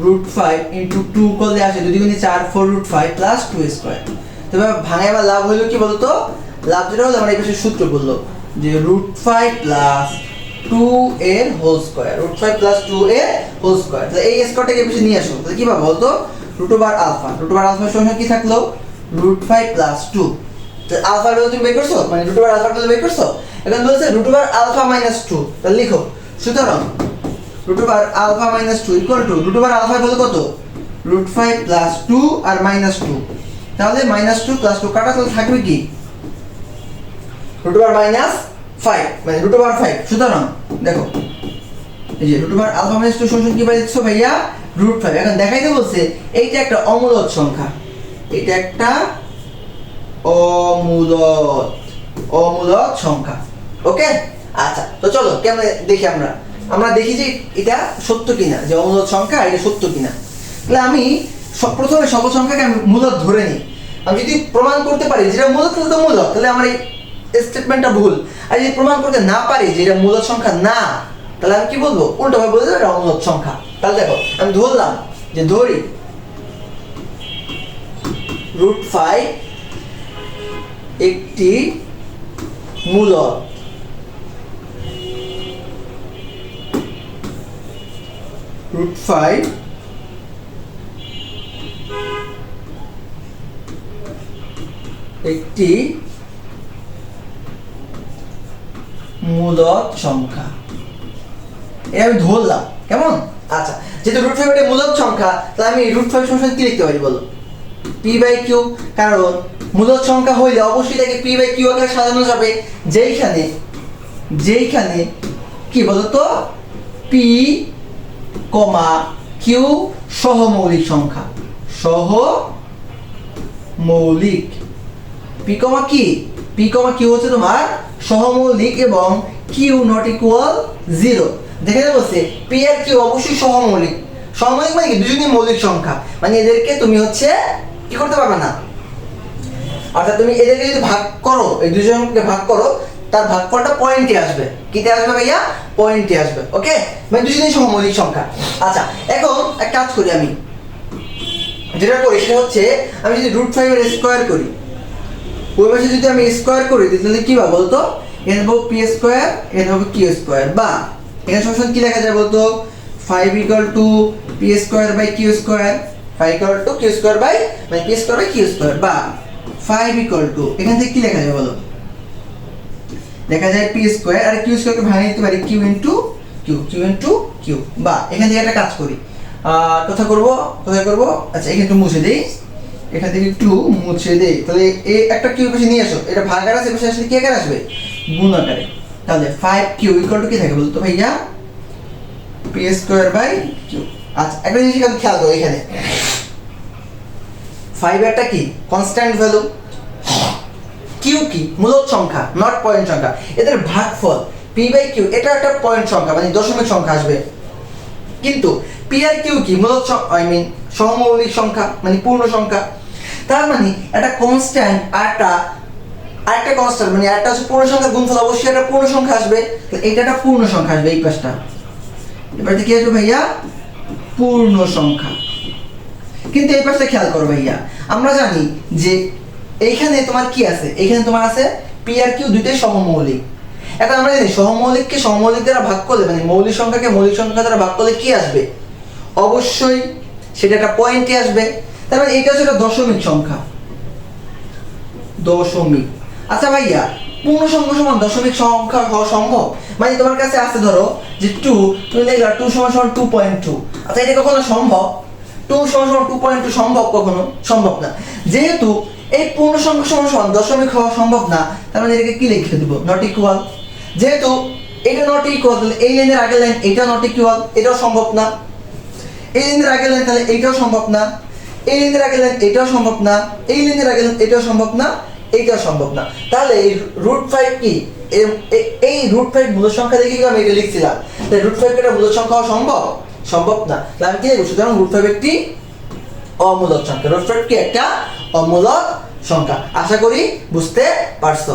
root 5 into 2 করলে আসে 2 দুগুণে 4 4 রুট 5 প্লাস 2 স্কয়ার। তবে ভাঙায় বা লাভ হলো কি বলতো? লাভ যেটা হলো আমরা এই পাশে সূত্র বললো যে রুট 5 প্লাস 2 এর হোল স্কয়ার, রুট 5 প্লাস 2 এর হোল স্কয়ার। তাহলে এই স্কয়ারটাকে এই পাশে নিয়ে আসো, তাহলে কি পাবো বলতো? Root over alpha, root over alpha সমান কি থাকলো? Root 5 plus 2। তাহলে আলফা ভ্যালু তুমি বের করছো, মানে রুট ওভার আলফা ভ্যালু বের করছো। এখন বলছে রুট ওভার আলফা মাইনাস 2, তাহলে লিখো। সুতরাং root over alpha minus 2 equal to root over alpha value কত? রুট 5 প্লাস 2 আর মাইনাস 2। তাহলে মাইনাস 2 প্লাস 2 কাটা, তাহলে থাকবে কি? রুট ওভার মাইনাস 5 মানে রুট ওভার 5। সুতরাং দেখো এই যে রুট ওভার আলফা মাইনাস 2 সমান কি পাইছো ভাইয়া? রুট 5। এখন দেখাইতে বলছে এইটা একটা অমূলক সংখ্যা, এটা একটা অমূলক সংখ্যা। ওকে, আচ্ছা তো চলো কেমন দেখি আমরা দেখি যে এটা সত্য কিনা, যে অমূলক সংখ্যা এটা সত্য কিনা। তাহলে আমি প্রথমে সকল সংখ্যাকে আমি মূলক ধরে নিই। আমি যদি প্রমাণ করতে পারি যেটা মূলক তাহলে তো মূলক, তাহলে আমার এই স্টেটমেন্টটা ভুল। আর যদি প্রমাণ করতে না পারি যে এটা মূলক সংখ্যা না, তাহলে আমি কি বলবো? উল্টোভাবে বলে দেবো এটা অমূলক সংখ্যা। তাহলে দেখো আমি ধরলাম যে ধরি রুট 5 একটি মূলক, রুট 5 একটি মূলক সংখ্যা, এটা আমি ধরলাম। কেমন? আচ্ছা, যেহেতু রুট 5 একটা মূলক সংখ্যা, তাহলে আমি রুট 5 সমান কি লিখতে পারি বলো? P by q. কারণ মূলক সংখ্যা হইলে অবশ্যই তাকে পি বাই কিউ আকারে সাজানো যাবে, যেইখানে কি বলতো পি কমা কিউ সহমৌলিক সংখ্যা, সহমৌলিক। পি কমা কি? পি কমা কিউ হচ্ছে তোমার সহমৌলিক এবং কিউ নট ইকুয়াল 0। দেখে বলছে পি আর কিউ অবশ্যই সহমৌলিক। সহমৌলিক মানে কি? দুজনই মৌলিক সংখ্যা, মানে এদেরকে তুমি হচ্ছে কি করতে পারবে না। অর্থাৎ তুমি এদেরকে যদি ভাগ করো, এই দুজনকে ভাগ করো, তার ভাগফলটা পয়েন্টে আসবে। কিতে আসবে ভাইয়া? পয়েন্টে আসবে। ওকে, মানে দুজনেই সহমৌলিক সংখ্যা। আচ্ছা, এখন এক কাজ করি, আমি যেটা করি সেটা হচ্ছে আমি যদি রুট 5 এর স্কয়ার করি, ওই পাশে যদি আমি স্কয়ার করি তাহলে কি পাবো বলতো? এর হবে পি স্কয়ার, এর হবে কিউ স্কয়ার। বা এখানে সমান কি লেখা যায় বলতো? 5 equal to P square by Q square, 5 equal to Q square by মানে P square by Q square. বা 5 ইকুয়াল টু এখান থেকে কি লেখা যায় বলো? লেখা যায় পি স্কয়ার আর কিউ স্কয়ারকে ভাঙিয়ে দিতে পারি কিউ ইনটু কিউ। বা এখান থেকে একটা কাজ করি, কোথায় করব? আচ্ছা, এখানে একটু মুছে দেই, এখান থেকে একটু মুছে দেই। তাহলে এই একটা কিউ পাশে নিয়ে আসো, এটা ভাগ আকারে আছে, পাশে আসলে কি আকারে আসবে? গুণ আকারে। তাহলে 5 কিউ ইকুয়াল টু কি থাকে বলতো ভাইয়া? P square by q. আচ্ছা, একটা জিনিস খেয়াল করো, এখানে 5 একটা কি কনস্ট্যান্ট ভ্যালু, কিউ কি মূলক সংখ্যা, নট পয়েন্ট সংখ্যা। এদের ভাগফল পি বাই কিউ এটা একটা পয়েন্ট সংখ্যা, মানে দশমিক সংখ্যা আসবে। কিন্তু পি আর কিউ কি মূলক সহমৌলিক সংখ্যা, মানে পূর্ণ সংখ্যা। তার মানে একটা কনস্ট্যান্ট আরেকটা কনস্ট্যান্ট, মানে একটা হচ্ছে পূর্ণ সংখ্যার গুণফল, অবশ্যই একটা পূর্ণ সংখ্যা আসবে। এটা একটা পূর্ণ সংখ্যা আসবে এই পাশটা। এবারে কি আসবে ভাইয়া? পূর্ণ সংখ্যা। কিন্তু এই পাশটা খেয়াল করো ভাইয়া, আমরা জানি যে এইখানে তোমার কি আছে? এইখানে তোমার আছে পি আর কিউ দুইটাই সহমৌলিক। এখন আমরা জানি সহমৌলিককে সহমৌলিক দ্বারা ভাগ করলে, মানে মৌলিক সংখ্যাকে মৌলিক সংখ্যা দ্বারা ভাগ করলে কি আসবে? অবশ্যই সেটা একটা পয়েন্টে আসবে। তার মানে এটা হচ্ছে একটা দশমিক সংখ্যা, দশমিক। আচ্ছা ভাইয়া, পূর্ণ সংখ্যা সমান দশমিক সংখ্যা হওয়া সম্ভব? মানে তোমার কাছে আছে ধরো যে 2, তুমি লিখলা 2 সমান সমান 2.2। আচ্ছা এটা কখনো সম্ভব? 2 সমান সমান 2.2 সম্ভব? কখনো সম্ভব না। যেহেতু এই পূর্ণ সংখ্যা সমান সমান দশমিক হওয়া সম্ভব না, তার মানে এটাকে কি লিখে দেব? Not equal. যেহেতু এটা নট ইকুয়াল, তাহলে এই লাইনের আগের লাইন এটা নট ইকুয়াল, এটাও সম্ভব না। এই লাইনের আগের লাইন তাহলে এইটাও সম্ভব না। এই লাইনের আগের লাইন এটাও সম্ভব না। এই লাইনের আগের লাইন এটাও সম্ভব না। এইটাও সম্ভব না। তাহলে এই √5 কি? এই √5 মূল সংখ্যা দেখে কি আমি এটা লিখছিলাম? তাহলে √5 এটা মূল সংখ্যা হওয়া সম্ভব? সম্ভব না। তাহলে আমি কি লিখব? সুতরাং √5 একটি অমূলক সংখ্যা। √5 কি একটা অমূলক সংখ্যা। আশা করি বুঝতে পারছো।